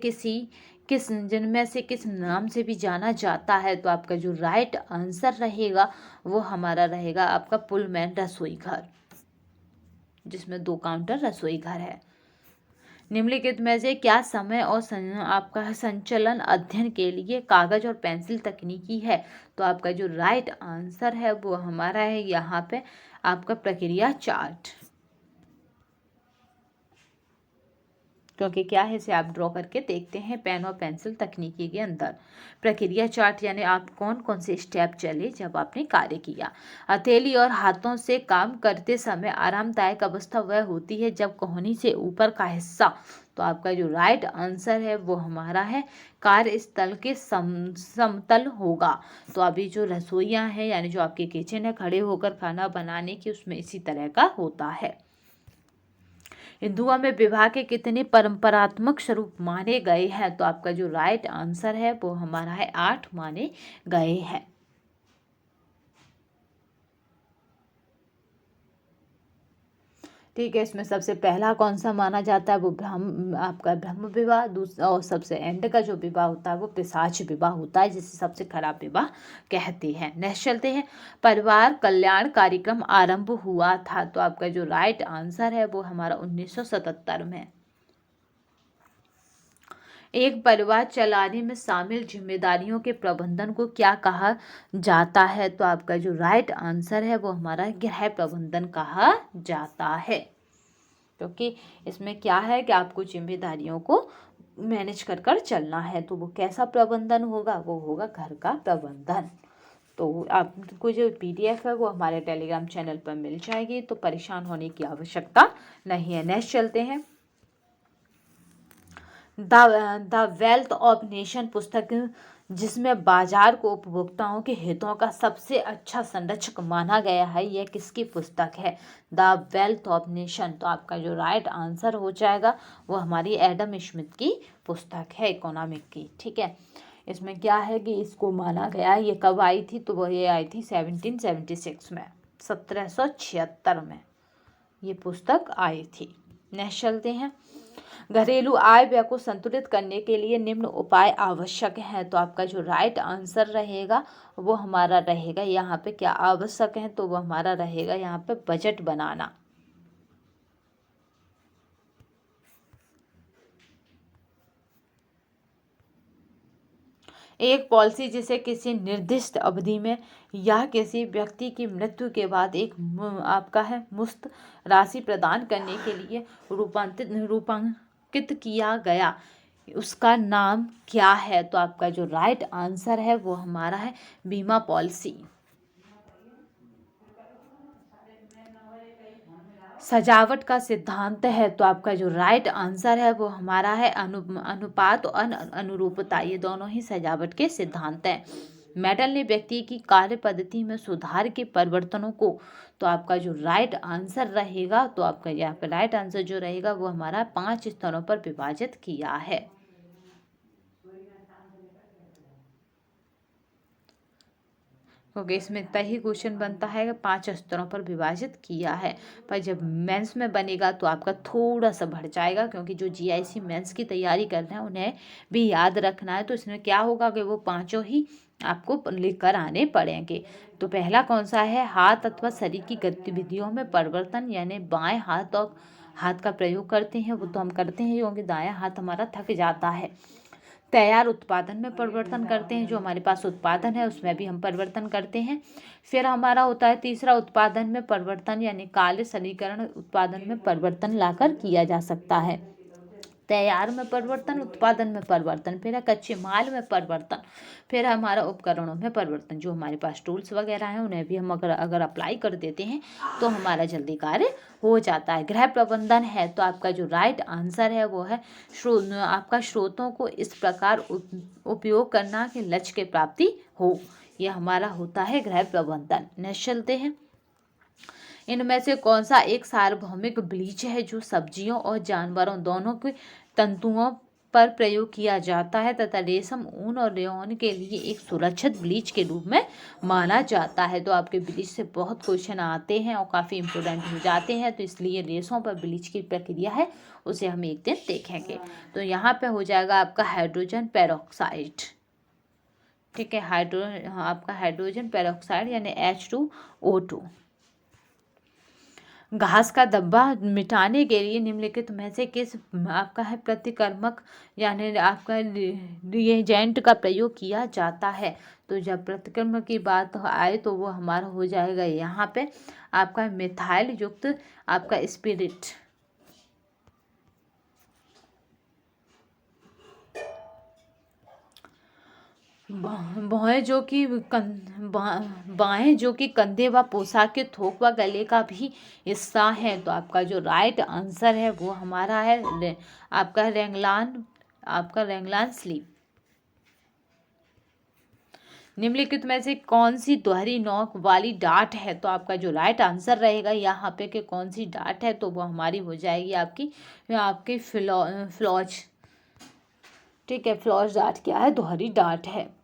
किस नाम से भी जाना जाता है, तो आपका जो राइट आंसर रहेगा वो हमारा रहेगा आपका पुलमैन रसोई घर, जिसमें 2 काउंटर रसोई घर है। निम्नलिखित में से क्या समय और आपका संचलन अध्ययन के लिए कागज और पेंसिल तकनीकी है, तो आपका जो राइट आंसर है वो हमारा है यहाँ पे आपका प्रक्रिया चार्ट, क्योंकि क्या है इसे आप ड्रॉ करके देखते हैं पेन और पेंसिल तकनीकी के अंदर। प्रक्रिया चार्ट यानी आप कौन कौन से स्टेप चले जब आपने कार्य किया। हथेली और हाथों से काम करते समय आरामदायक अवस्था वह होती है जब कोहनी से ऊपर का हिस्सा, तो आपका जो राइट आंसर है वो हमारा है कार्यस्थल के समतल होगा। तो अभी जो रसोइयाँ हैं यानी जो आपके किचन है खड़े होकर खाना बनाने की, उसमें इसी तरह का होता है। हिंदुओं में विवाह के कितने परंपरात्मक स्वरूप माने गए हैं, तो आपका जो राइट आंसर है वो हमारा है 8 माने गए हैं। ठीक है, इसमें सबसे पहला कौन सा माना जाता है वो ब्रह्म विवाह। दूसरा और सबसे एंड का जो विवाह होता है वो पिशाच विवाह होता है, जिसे सबसे खराब विवाह कहते हैं। नेक्स्ट चलते हैं, परिवार कल्याण कार्यक्रम आरंभ हुआ था। तो आपका जो राइट आंसर है वो हमारा 1977 में। एक परिवार चलाने में शामिल जिम्मेदारियों के प्रबंधन को क्या कहा जाता है? तो आपका जो राइट आंसर है वो हमारा गृह प्रबंधन कहा जाता है, क्योंकि इसमें क्या है कि आपको जिम्मेदारियों को मैनेज कर कर चलना है। तो वो कैसा प्रबंधन होगा? वो होगा घर का प्रबंधन। तो आपको जो PDF है वो हमारे टेलीग्राम चैनल पर मिल जाएगी, तो परेशान होने की आवश्यकता नहीं है। नेक्स्ट चलते हैं, द वेल्थ ऑफ नेशन पुस्तक, जिसमें बाजार को उपभोक्ताओं के हितों का सबसे अच्छा संरक्षक माना गया है, यह किसकी पुस्तक है? The wealth of nation. तो आपका जो राइट आंसर हो जाएगा वो हमारी एडम स्मिथ की पुस्तक है, इकोनॉमिक की। ठीक है, इसमें क्या है कि इसको माना गया, ये कब आई थी? तो वो ये आई थी 1776 में, 1776 में ये पुस्तक आई थी। नेक्स्ट चलते हैं, घरेलू आय व्यय को संतुलित करने के लिए निम्न उपाय आवश्यक हैं। तो आपका जो राइट आंसर रहेगा वो हमारा रहेगा, यहाँ पे क्या आवश्यक है? तो वो हमारा रहेगा यहाँ पे बजट बनाना। एक पॉलिसी जिसे किसी निर्दिष्ट अवधि में या किसी व्यक्ति की मृत्यु के बाद एक आपका है मुफ्त राशि प्रदान करने के लिए रूपांकित किया गया, उसका नाम क्या है? तो आपका जो राइट आंसर है वो हमारा है बीमा पॉलिसी। सजावट का सिद्धांत है। तो आपका जो राइट आंसर है वो हमारा है अनुपात और अनुरूपता, ये दोनों ही सजावट के सिद्धांत हैं। मेडल ने व्यक्ति की कार्य पद्धति में सुधार के परिवर्तनों को, तो आपका जो राइट आंसर रहेगा, तो आपका यहाँ पे राइट आंसर जो रहेगा वो हमारा 5 स्तरों पर विभाजित किया है। क्योंकि इसमें इतना ही क्वेश्चन बनता है कि 5 स्तरों पर विभाजित किया है, पर जब मेंस में बनेगा तो आपका थोड़ा सा बढ़ जाएगा, क्योंकि जो GIC मेंस की तैयारी कर रहे हैं उन्हें भी याद रखना है। तो इसमें क्या होगा कि वो 5 ही आपको लिखकर आने पड़ेंगे। तो पहला कौन सा है? हाथ अथवा शरीर की गतिविधियों में परिवर्तन, यानी बाएं हाथ का प्रयोग करते हैं, वो तो हम करते हैं क्योंकि दायां हाथ हमारा थक जाता है। तैयार उत्पादन में परिवर्तन करते हैं, जो हमारे पास उत्पादन है उसमें भी हम परिवर्तन करते हैं। फिर हमारा होता है तीसरा उत्पादन में परिवर्तन, यानी कार्य सलीकरण उत्पादन में परिवर्तन लाकर किया जा सकता है। तैयार में परिवर्तन, उत्पादन में परिवर्तन, फिर कच्चे माल में परिवर्तन, फिर हमारा उपकरणों में परिवर्तन। जो हमारे पास टूल्स वगैरह हैं उन्हें भी हम अगर अप्लाई कर देते हैं तो हमारा जल्दी कार्य हो जाता है। गृह प्रबंधन है, तो आपका जो राइट आंसर है वो है आपका स्रोतों को इस प्रकार उपयोग करना कि लक्ष्य की प्राप्ति हो, यह हमारा होता है गृह प्रबंधन। नेक्स्ट चलते हैं, इनमें से कौन सा एक सार्वभौमिक ब्लीच है जो सब्जियों और जानवरों दोनों के तंतुओं पर प्रयोग किया जाता है तथा रेशम, ऊन और रेयॉन के लिए एक सुरक्षित ब्लीच के रूप में माना जाता है? तो आपके ब्लीच से बहुत क्वेश्चन आते हैं और काफ़ी इंपोर्टेंट हो जाते हैं, तो इसलिए रेशों पर ब्लीच की प्रक्रिया है उसे हम एक दिन देखेंगे। तो यहाँ पे हो जाएगा आपका हाइड्रोजन पेरोक्साइड। ठीक है, आपका हाइड्रोजन पेरोक्साइड यानी H2O2। घास का धब्बा मिटाने के लिए निम्नलिखित में से किस आपका है प्रतिकर्मक यानी आपका रिएजेंट का प्रयोग किया जाता है? तो जब प्रतिकर्मक की बात आए तो वो हमारा हो जाएगा यहाँ पे आपका मिथाइल युक्त आपका स्पिरिट। बाएं जो कि कंधे व पोशाक के थोक व गले का भी हिस्सा है। तो आपका जो राइट आंसर है वो हमारा है आपका रेंगलान स्लीव। निम्नलिखित में से कौन सी दोहरी नोक वाली डाट है? तो आपका जो राइट आंसर रहेगा यहाँ पे कि कौन सी डाट है, तो वो हमारी हो जाएगी आपकी फ्लॉज। ठीक है, फ्लॉज डाट क्या है? दोहरी डाट है।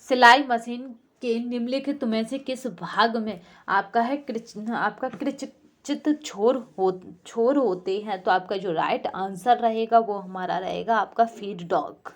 सिलाई मशीन के निम्नलिखित में से किस भाग में आपका है क्रिच छोर होते हैं। तो आपका जो राइट आंसर रहेगा वो हमारा रहेगा आपका फीड डॉग।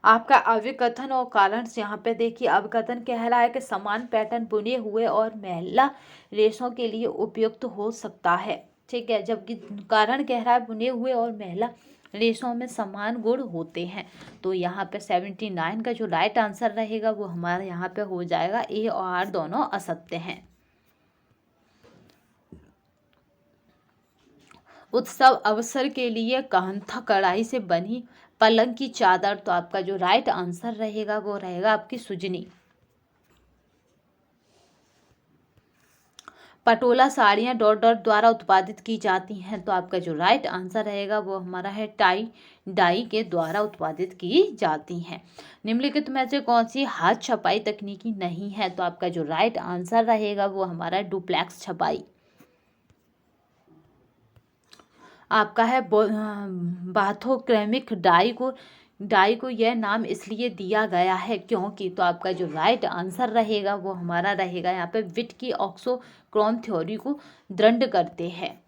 आपका अभिकथन और कारण से यहाँ पे देखिए, अभिकथन कह रहा है कि समान पैटर्न बुने हुए और महिला रेशों के लिए उपयुक्त हो सकता है। ठीक है, जबकि कारण कह रहा है बुने हुए और महिला रेशों में समान गुण होते हैं। तो यहाँ पे 79 का जो राइट आंसर रहेगा वो हमारा यहाँ पे हो जाएगा ए और आर दोनों असत्य हैं। उत्सव अवसर के लिए कांथा कढ़ाई से बनी पलंग की चादर। तो आपका जो राइट आंसर रहेगा वो रहेगा आपकी सुजनी। पटोला साड़ियाँ डॉट डॉट द्वारा उत्पादित की जाती हैं। तो आपका जो राइट आंसर रहेगा वो हमारा है टाई डाई के द्वारा उत्पादित की जाती हैं। निम्नलिखित में से कौन सी हाथ छपाई तकनीकी नहीं है? तो आपका जो राइट आंसर रहेगा वो हमारा डुप्लेक्स छपाई। आपका है बाथोक्रेमिक डाई को यह नाम इसलिए दिया गया है क्योंकि। तो आपका जो राइट आंसर रहेगा वो हमारा रहेगा यहाँ पे विट की ऑक्सोक्रोम थ्योरी को दृढ़ करते हैं।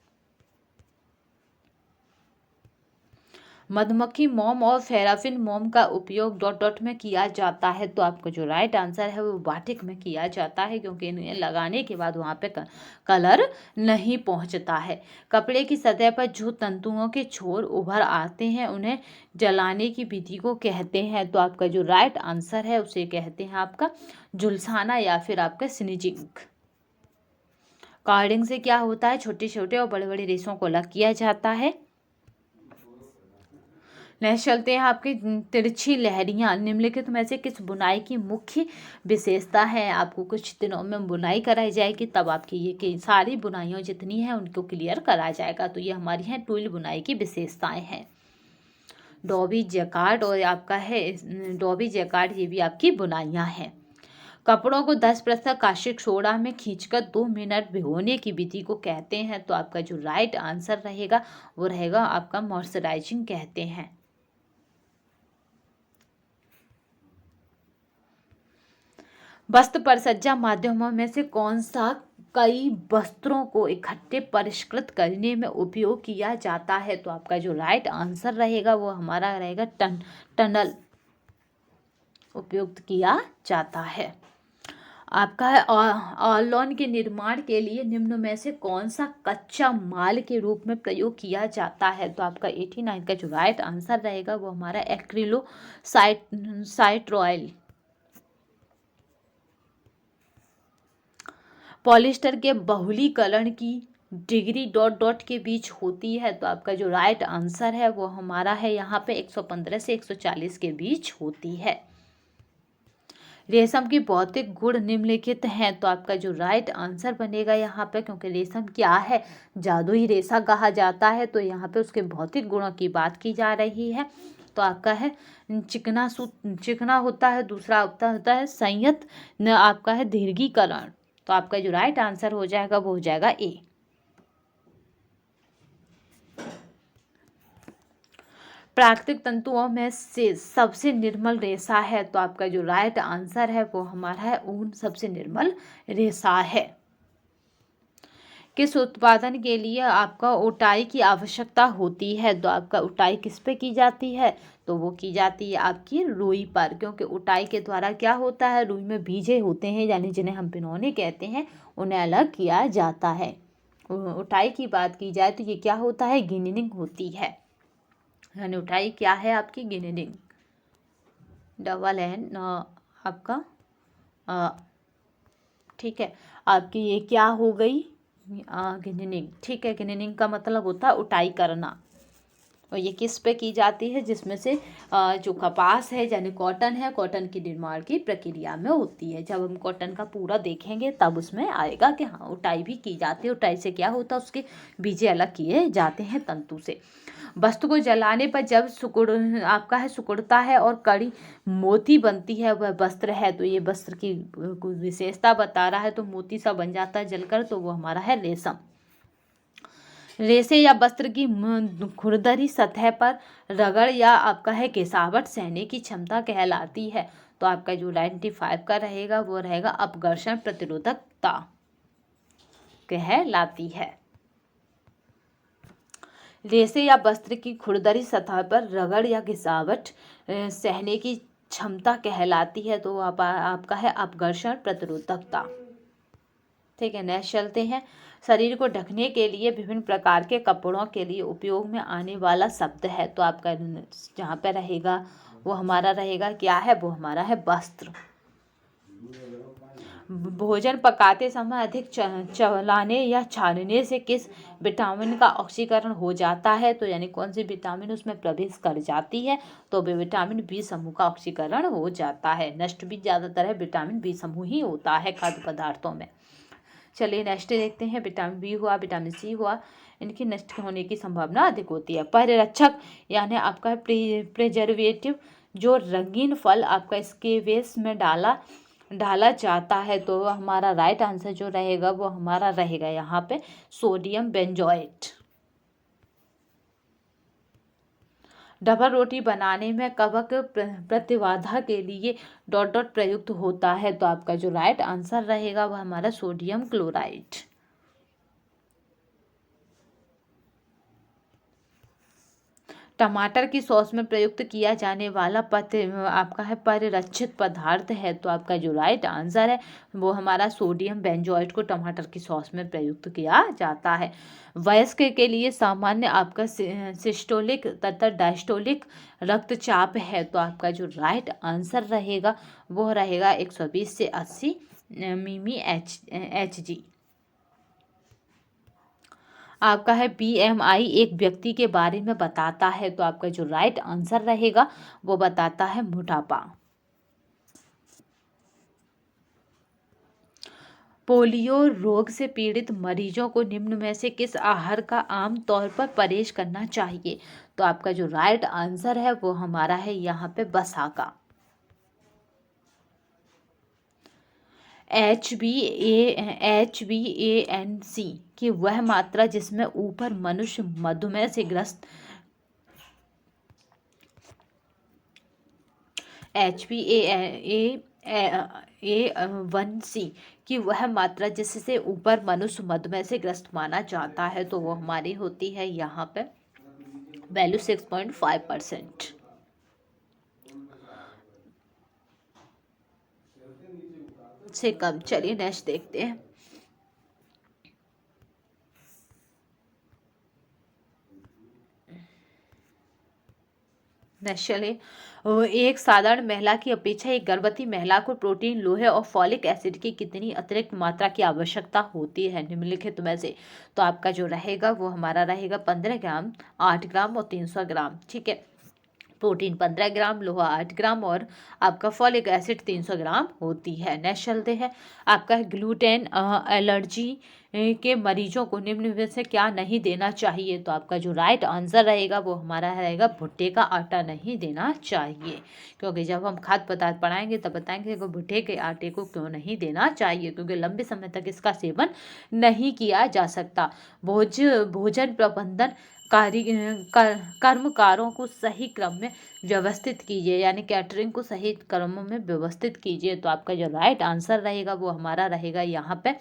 मधुमक्खी मोम और फेराफिन मोम का उपयोग डॉट डॉट में किया जाता है। तो आपका जो राइट आंसर है वो बाटिक में किया जाता है क्योंकि इन्हें लगाने के बाद वहाँ पे कलर नहीं पहुँचता है। कपड़े की सतह पर जो तंतुओं के छोर उभर आते हैं उन्हें जलाने की विधि को कहते हैं। तो आपका जो राइट आंसर है उसे कहते हैं आपका झुलसाना या फिर आपका स्निजिंग। कार्डिंग से क्या होता है? छोटे छोटे और बड़े बड़े रेशों को अलग किया जाता है। नेक्स्ट चलते हैं आपकी तिरछी लहरियाँ। निम्नलिखित में से किस बुनाई की मुख्य विशेषता है? आपको कुछ दिनों में बुनाई कराई जाएगी तब आपकी ये कि सारी बुनाइयाँ जितनी हैं उनको क्लियर करा जाएगा। तो ये हमारी हैं ट्विल बुनाई की विशेषताएं हैं। डॉबी जैकार्ड और आपका है डॉबी जैकार्ड, ये भी आपकी बुनाइयाँ हैं। कपड़ों को 10% कास्टिक सोडा में खींचकर 2 मिनट भिगोने की विधि को कहते हैं। तो आपका जो राइट आंसर रहेगा वो रहेगा आपका मॉइस्चराइजिंग कहते हैं। वस्त्र परिसज्जा माध्यमों में से कौन सा कई वस्त्रों को इकट्ठे परिष्कृत करने में उपयोग किया जाता है? तो आपका जो राइट आंसर रहेगा वो हमारा रहेगा टनल उपयोग किया जाता है। आपका है ऑर्लोन के निर्माण के लिए निम्न में से कौन सा कच्चा माल के रूप में प्रयोग किया जाता है? तो आपका 89 का जो राइट आंसर रहेगा वो हमारा एक्रिलोसाइट्रॉयल। पॉलिस्टर के बहुलीकरण की डिग्री डॉट डॉट के बीच होती है। तो आपका जो राइट आंसर है वो हमारा है यहाँ पे 115 से 140 के बीच होती है। रेशम की भौतिक गुण निम्नलिखित हैं। तो आपका जो राइट आंसर बनेगा यहाँ पे, क्योंकि रेशम क्या है, जादुई रेशा कहा जाता है, तो यहाँ पे उसके भौतिक गुणों की बात की जा रही है। तो आपका है चिकना होता है, दूसरा होता है संयत, न आपका है दीर्घीकरण। तो आपका जो राइट आंसर हो जाएगा वो हो जाएगा ए। प्राकृतिक तंतुओं में से सबसे निर्मल रेशा है। तो आपका जो राइट आंसर है वो हमारा है ऊन सबसे निर्मल रेशा है। किस उत्पादन के लिए आपका उटाई की आवश्यकता होती है? तो आपका उटाई किस पे की जाती है? तो वो की जाती है आपकी रुई पर, क्योंकि उटाई के द्वारा क्या होता है, रुई में बीजे होते हैं यानी जिन्हें हम पिनौने कहते हैं, उन्हें अलग किया जाता है। उटाई की बात की जाए तो ये क्या होता है, गिनिंग होती है, यानी उठाई क्या है आपकी गिनिंग, डबल एन आपका ठीक है। आपकी ये क्या हो गई गिनिंग, ठीक है। गिनिंग का मतलब होता है उठाई करना, और ये किस पे की जाती है, जिसमें से जो कपास है यानी कॉटन है, कॉटन की निर्माण की प्रक्रिया में होती है। जब हम कॉटन का पूरा देखेंगे तब उसमें आएगा कि हाँ उटाई भी की जाती है। उटाई से क्या होता है, उसके बीजे अलग किए जाते हैं तंतु से। वस्तु को जलाने पर जब आपका है सिकुड़ता है और कड़ी मोती बनती है, वह वस्त्र है। तो ये वस्त्र की विशेषता बता रहा है, तो मोती सा बन जाता है जलकर, तो वो हमारा है रेशम। रेशे या वस्त्र की खुरदरी सतह पर रगड़ या आपका है गिरावट सहने की क्षमता कहलाती है। तो आपका जो 95 का रहेगा वो रहेगा अपघर्षण प्रतिरोधकता कहलाती है। रेशे या वस्त्र की खुरदरी सतह पर रगड़ या घिसावट सहने की क्षमता कहलाती है। तो आपका है अपघर्षण प्रतिरोधकता। ठीक है, नेक्स्ट चलते हैं। शरीर को ढकने के लिए विभिन्न प्रकार के कपड़ों के लिए उपयोग में आने वाला शब्द है। तो आपका जहाँ पे रहेगा वो हमारा रहेगा क्या है, वो हमारा है वस्त्र। भोजन पकाते समय अधिक चलाने या छानने से किस विटामिन का ऑक्सीकरण हो जाता है। तो यानी कौन सी विटामिन उसमें प्रवेश कर जाती है, तो विटामिन बी समूह का ऑक्सीकरण हो जाता है। नष्ट भी ज़्यादातर है विटामिन बी समूह ही होता है खाद्य पदार्थों में। चलिए नेक्स्ट देखते हैं। विटामिन बी हुआ, विटामिन सी हुआ, इनकी नष्ट होने की संभावना अधिक होती है। परिरक्षक यानी आपका प्रिजर्वेटिव, जो रंगीन फल आपका स्क्वैश में डाला जाता है। तो हमारा राइट आंसर जो रहेगा वो हमारा रहेगा यहाँ पे सोडियम बेंजोएट। डबल रोटी बनाने में कवक प्रतिबाधा के लिए डॉट डॉट प्रयुक्त होता है। तो आपका जो राइट आंसर रहेगा वह हमारा सोडियम क्लोराइड। टमाटर की सॉस में प्रयुक्त किया जाने वाला आपका है परिरक्षित पदार्थ है। तो आपका जो राइट आंसर है वो हमारा सोडियम बेंजोएट को टमाटर की सॉस में प्रयुक्त किया जाता है। वयस्क के लिए सामान्य आपका सिस्टोलिक तथा डायस्टोलिक रक्तचाप है। तो आपका जो राइट आंसर रहेगा वो रहेगा 120 से 80 मिमी एच जी। आपका है BMI एक व्यक्ति के बारे में बताता है। तो आपका जो राइट आंसर रहेगा वो बताता है मोटापा। पोलियो रोग से पीड़ित मरीजों को निम्न में से किस आहार का आम तौर पर परहेज करना चाहिए। तो आपका जो राइट आंसर है वो हमारा है यहाँ पे वसा का। HbA1c की वह मात्रा जिसमें ऊपर मनुष्य मधुमेह से ग्रस्त HbA1c की वह मात्रा जिससे ऊपर मनुष्य मधुमेह से ग्रस्त माना जाता है। तो वो हमारी होती है यहाँ पे वैल्यू 6.5% से कम। चलिए नेक्स्ट देखते हैं। चलिए, एक साधारण महिला की अपेक्षा एक गर्भवती महिला को प्रोटीन, लोहे और फॉलिक एसिड की कितनी अतिरिक्त मात्रा की आवश्यकता होती है निम्नलिखित में से। तो आपका जो रहेगा वो हमारा रहेगा 15 ग्राम, 8 ग्राम और 300 ग्राम। ठीक है, प्रोटीन 15 ग्राम, लोहा 8 ग्राम और आपका फॉलिक एसिड 300 ग्राम होती है। नेक्स्ट चलते हैं। आपका ग्लूटेन एलर्जी के मरीजों को निम्न में से क्या नहीं देना चाहिए। तो आपका जो राइट आंसर रहेगा वो हमारा रहेगा भुट्टे का आटा नहीं देना चाहिए। क्योंकि जब हम खाद्य पदार्थ पढ़ाएंगे तब बताएंगे कि भुट्टे के आटे को क्यों नहीं देना चाहिए, क्योंकि लंबे समय तक इसका सेवन नहीं किया जा सकता। भोजन प्रबंधन कर्मकारों को सही क्रम में व्यवस्थित कीजिए, यानी कैटरिंग को सही क्रम में व्यवस्थित कीजिए। तो आपका जो राइट आंसर रहेगा वो हमारा रहेगा यहाँ पे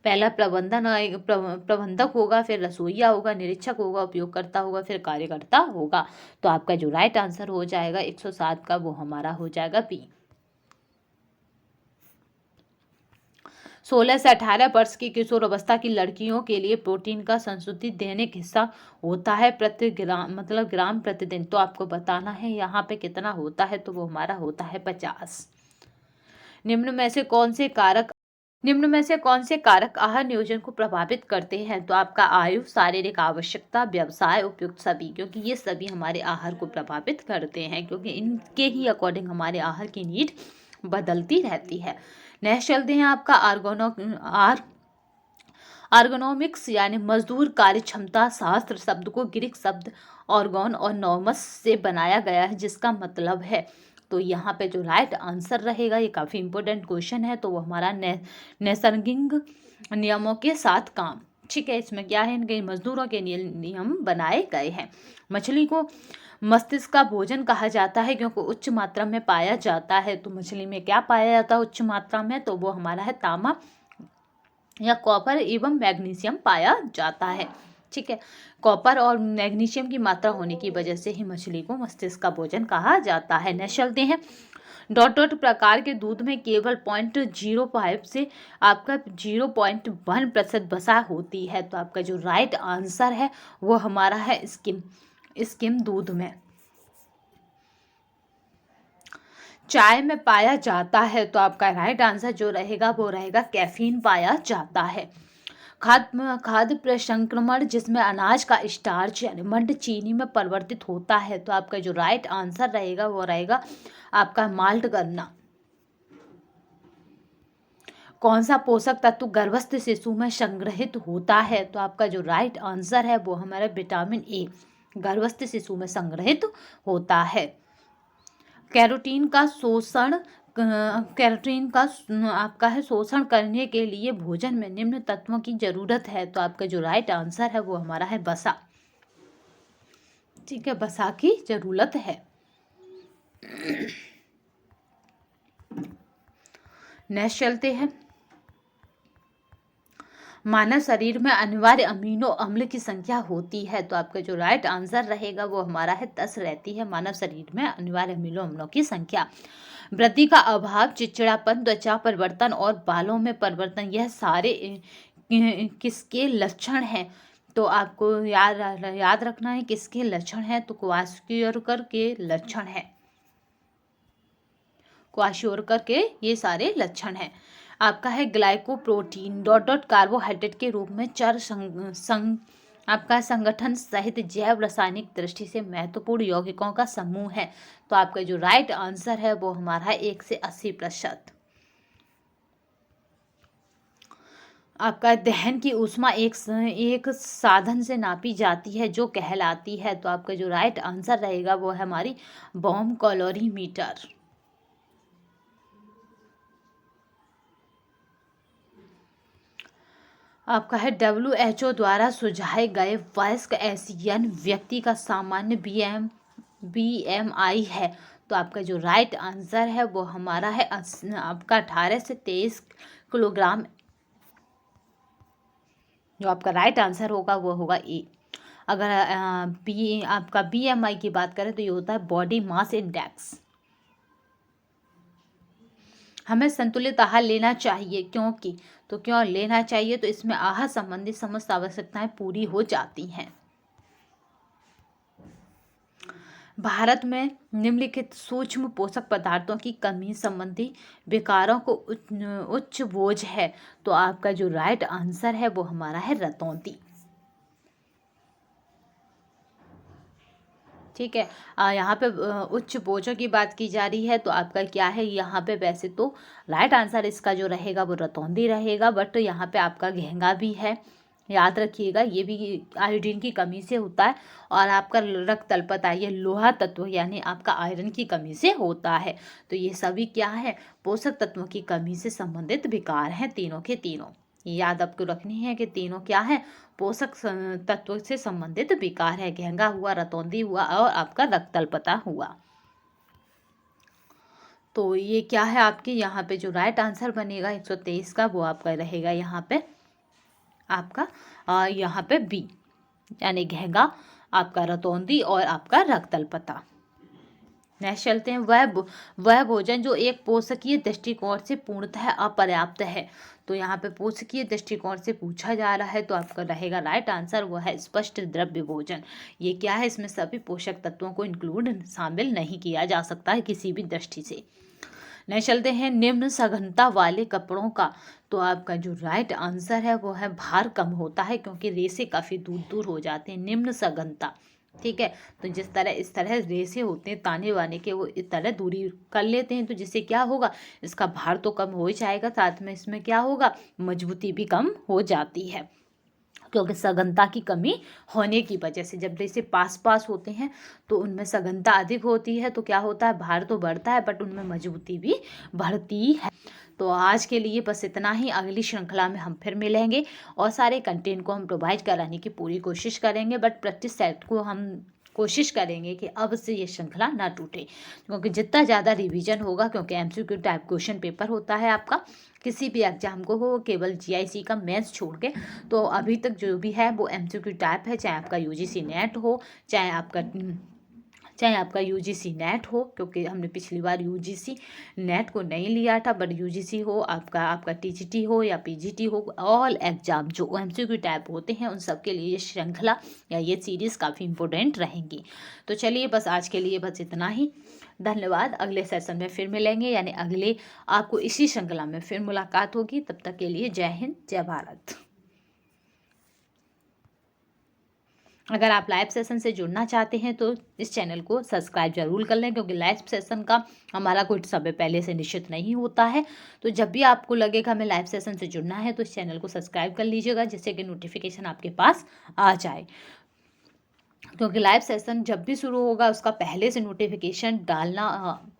पहला प्रबंधक होगा, फिर रसोईया होगा, निरीक्षक होगा, उपयोगकर्ता होगा, फिर कार्यकर्ता होगा। तो आपका जो राइट आंसर हो जाएगा 107 का वो हमारा हो जाएगा बी। 16 से 18 वर्ष की किशोर अवस्था की लड़कियों के लिए प्रोटीन का संशोधित दैनिक हिस्सा होता है प्रति ग्राम, मतलब ग्राम प्रतिदिन। तो आपको बताना है यहाँ पे कितना होता है। तो वो हमारा होता है 50। निम्न में से कौन से कारक आहार नियोजन को प्रभावित करते हैं। तो आपका आयु, शारीरिक आवश्यकता, व्यवसाय, उपयुक्त सभी, क्योंकि ये सभी हमारे आहार को प्रभावित करते हैं, क्योंकि इनके ही अकॉर्डिंग हमारे आहार की नीड बदलती रहती है। नेक्स्ट चलते हैं। आपका आर्गोनोमिक्स यानी मजदूर कार्य क्षमता शास्त्र शब्द को ग्रीक शब्द ऑर्गन और नॉमस से बनाया गया है, जिसका मतलब है। तो यहाँ पे जो राइट आंसर रहेगा, ये काफ़ी इंपॉर्टेंट क्वेश्चन है, तो वो हमारा नैसर्गिक नियमों के साथ काम। ठीक है, इसमें क्या है, इनके मजदूरों के नियम बनाए गए हैं। मछली को मस्तिष्क का भोजन कहा जाता है क्योंकि उच्च मात्रा में पाया जाता है। तो मछली में क्या पाया जाता है उच्च मात्रा में, तो वो हमारा है तांबा या कॉपर एवं मैग्नीशियम पाया जाता है। ठीक है, कॉपर और मैग्नीशियम की मात्रा होने की वजह से ही मछली को मस्तिष्क का भोजन कहा जाता है। नेक्स्ट चलते हैं, डॉट प्रकार के दूध में केवल 0.05 से आपका 0.1% वसा होती है। तो आपका जो राइट आंसर है वो हमारा है स्किम दूध में। चाय में पाया जाता है, तो आपका राइट आंसर जो रहेगा वो रहेगा कैफीन पाया जाता है। खाद्य प्रसंक्रमण जिसमें अनाज का स्टार्च यानी मंड चीनी में परिवर्तित होता है। तो आपका जो राइट आंसर रहेगा वो रहेगा आपका माल्ट गन्ना। कौन सा पोषक तत्व गर्भस्थ शिशु में संग्रहित होता है? तो आपका जो राइट आंसर है वो हमारा विटामिन ए गर्भस्थ शिशु में संग्रहित होता है। कैरोटीन का आपका है शोषण करने के लिए भोजन में निम्न तत्वों की जरूरत है। तो आपका जो राइट आंसर है वो हमारा है वसा। ठीक है, वसा की जरूरत है। नेक्स्ट चलते हैं, मानव शरीर में अनिवार्य अमीनो अम्ल की संख्या होती है। तो आपका जो राइट आंसर रहेगा वो हमारा है 10 रहती है मानव शरीर में अनिवार्य अमीनो अम्लों की संख्या। वृद्धि का अभाव, चिड़चिड़ापन, त्वचा परिवर्तन और बालों में परिवर्तन, यह सारे किसके लक्षण हैं? तो आपको याद रखना है किसके लक्षण हैं। तो क्वाशियोरकर के लक्षण है। क्वाशियोरकर के ये सारे लक्षण हैं। आपका है ग्लाइकोप्रोटीन कार्बोहाइड्रेट के रूप में चर आपका संगठन सहित जैव रासायनिक दृष्टि से महत्वपूर्ण यौगिकों का समूह है। तो आपका जो राइट आंसर है वो हमारा है 1 से 80%। आपका दहन की ऊष्मा एक साधन से नापी जाती है जो कहलाती है। तो आपका जो राइट आंसर रहेगा वो है हमारी बॉम कैलोरीमीटर। आपका है WHO द्वारा सुझाए गए वयस्क एशियन व्यक्ति का सामान्य BMI है। तो आपका जो राइट आंसर है वो हमारा है आपका 18 से 23 किलोग्राम। जो आपका राइट आंसर होगा वो होगा ए। अगर आपका BMI की बात करें तो ये होता है बॉडी मास इंडेक्स। हमें संतुलित आहार लेना चाहिए क्यों लेना चाहिए? तो इसमें आहार संबंधी समस्त आवश्यकताएं पूरी हो जाती हैं। भारत में निम्नलिखित सूक्ष्म पोषक पदार्थों की कमी संबंधी विकारों को उच्च बोझ है। तो आपका जो राइट आंसर है वो हमारा है रतौंती। ठीक है, यहाँ पे उच्च बोझों की बात की जा रही है। तो आपका क्या है यहाँ पे, वैसे तो राइट आंसर इसका जो रहेगा वो रतौंदी रहेगा, बट यहाँ पे आपका घेंगा भी है। याद रखिएगा, ये भी आयोडीन की कमी से होता है। और आपका रक्त अल्पता ये लोहा तत्व यानी आपका आयरन की कमी से होता है। तो ये सभी क्या है, पोषक तत्वों की कमी से संबंधित विकार हैं तीनों के तीनों। याद आपको रखनी है कि तीनों क्या है, पोषक तत्व से संबंधित विकार है। घेंगा हुआ, रतौंदी हुआ और आपका रक्त अल्पता हुआ। तो ये क्या है आपके यहाँ पे जो राइट आंसर बनेगा 123 का, वो आपका रहेगा यहाँ पे आपका यहाँ पे बी यानी घेंगा, आपका रतौंदी और आपका रक्त अल्पता। नेक्स्ट चलते हैं, वह भोजन जो एक पोषकीय दृष्टिकोण से पूर्णतः अपर्याप्त है। तो यहाँ पे पोषकीय दृष्टिकोण से पूछा जा रहा है। तो आपका रहेगा राइट आंसर वो है स्पष्ट द्रव्य भोजन। ये क्या है, इसमें सभी पोषक तत्वों को इंक्लूड शामिल नहीं किया जा सकता है किसी भी दृष्टि से। नेक्स्ट चलते हैं, निम्न सघनता वाले कपड़ों का। तो आपका जो राइट आंसर है वो है भार कम होता है क्योंकि रेसे काफ़ी दूर दूर हो जाते हैं। निम्न सघनता, ठीक है, तो जिस तरह इस तरह रेसे होते हैं ताने वाने के, वो इस तरह दूरी कर लेते हैं। तो जिससे क्या होगा, इसका भार तो कम हो ही जाएगा, साथ में इसमें क्या होगा, मजबूती भी कम हो जाती है। क्योंकि सघनता की कमी होने की वजह से जब रेसे पास पास होते हैं तो उनमें सघनता अधिक होती है। तो क्या होता है, भार तो बढ़ता है बट उनमें मजबूती भी बढ़ती है। तो आज के लिए बस इतना ही। अगली श्रृंखला में हम फिर मिलेंगे और सारे कंटेंट को हम प्रोवाइड कराने की पूरी कोशिश करेंगे, बट प्रैक्टिस सेट को हम कोशिश करेंगे कि अब से ये श्रृंखला ना टूटे, क्योंकि जितना ज़्यादा रिवीजन होगा, क्योंकि एमसीक्यू टाइप क्वेश्चन पेपर होता है आपका किसी भी एग्जाम को हो, केवल जीआईसी का मैथ्स छोड़ के, तो अभी तक जो भी है वो एमसीक्यू टाइप है, चाहे आपका यूजीसी नेट हो, चाहे आपका यूजीसी नेट हो, क्योंकि हमने पिछली बार यूजीसी नेट को नहीं लिया था, बट यूजीसी हो, आपका टीजीटी हो या पीजीटी हो, ऑल एग्जाम जो एमसीक्यू टाइप होते हैं उन सब के लिए ये श्रृंखला या ये सीरीज़ काफ़ी इंपॉर्टेंट रहेंगी। तो चलिए बस आज के लिए बस इतना ही। धन्यवाद। अगले सेशन में फिर मिलेंगे, यानी अगले आपको इसी श्रृंखला में फिर मुलाकात होगी। तब तक के लिए जय हिंद, जय भारत। अगर आप लाइव सेशन से जुड़ना चाहते हैं तो इस चैनल को सब्सक्राइब जरूर कर लें, क्योंकि लाइव सेशन का हमारा कोई समय पहले से निश्चित नहीं होता है। तो जब भी आपको लगेगा हमें लाइव सेशन से जुड़ना है तो इस चैनल को सब्सक्राइब कर लीजिएगा, जिससे कि नोटिफिकेशन आपके पास आ जाए, क्योंकि लाइव सेशन जब भी शुरू होगा उसका पहले से नोटिफिकेशन डालना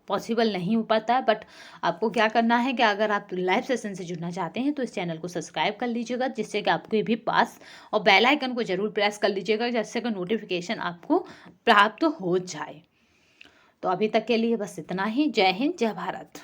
पॉसिबल नहीं हो पाता है। बट आपको क्या करना है कि अगर आप लाइव सेशन से जुड़ना चाहते हैं तो इस चैनल को सब्सक्राइब कर लीजिएगा, जिससे कि आपके भी पास, और बेल आइकन को जरूर प्रेस कर लीजिएगा, जिससे कि नोटिफिकेशन आपको प्राप्त हो जाए। तो अभी तक के लिए बस इतना ही। जय हिंद, जय भारत।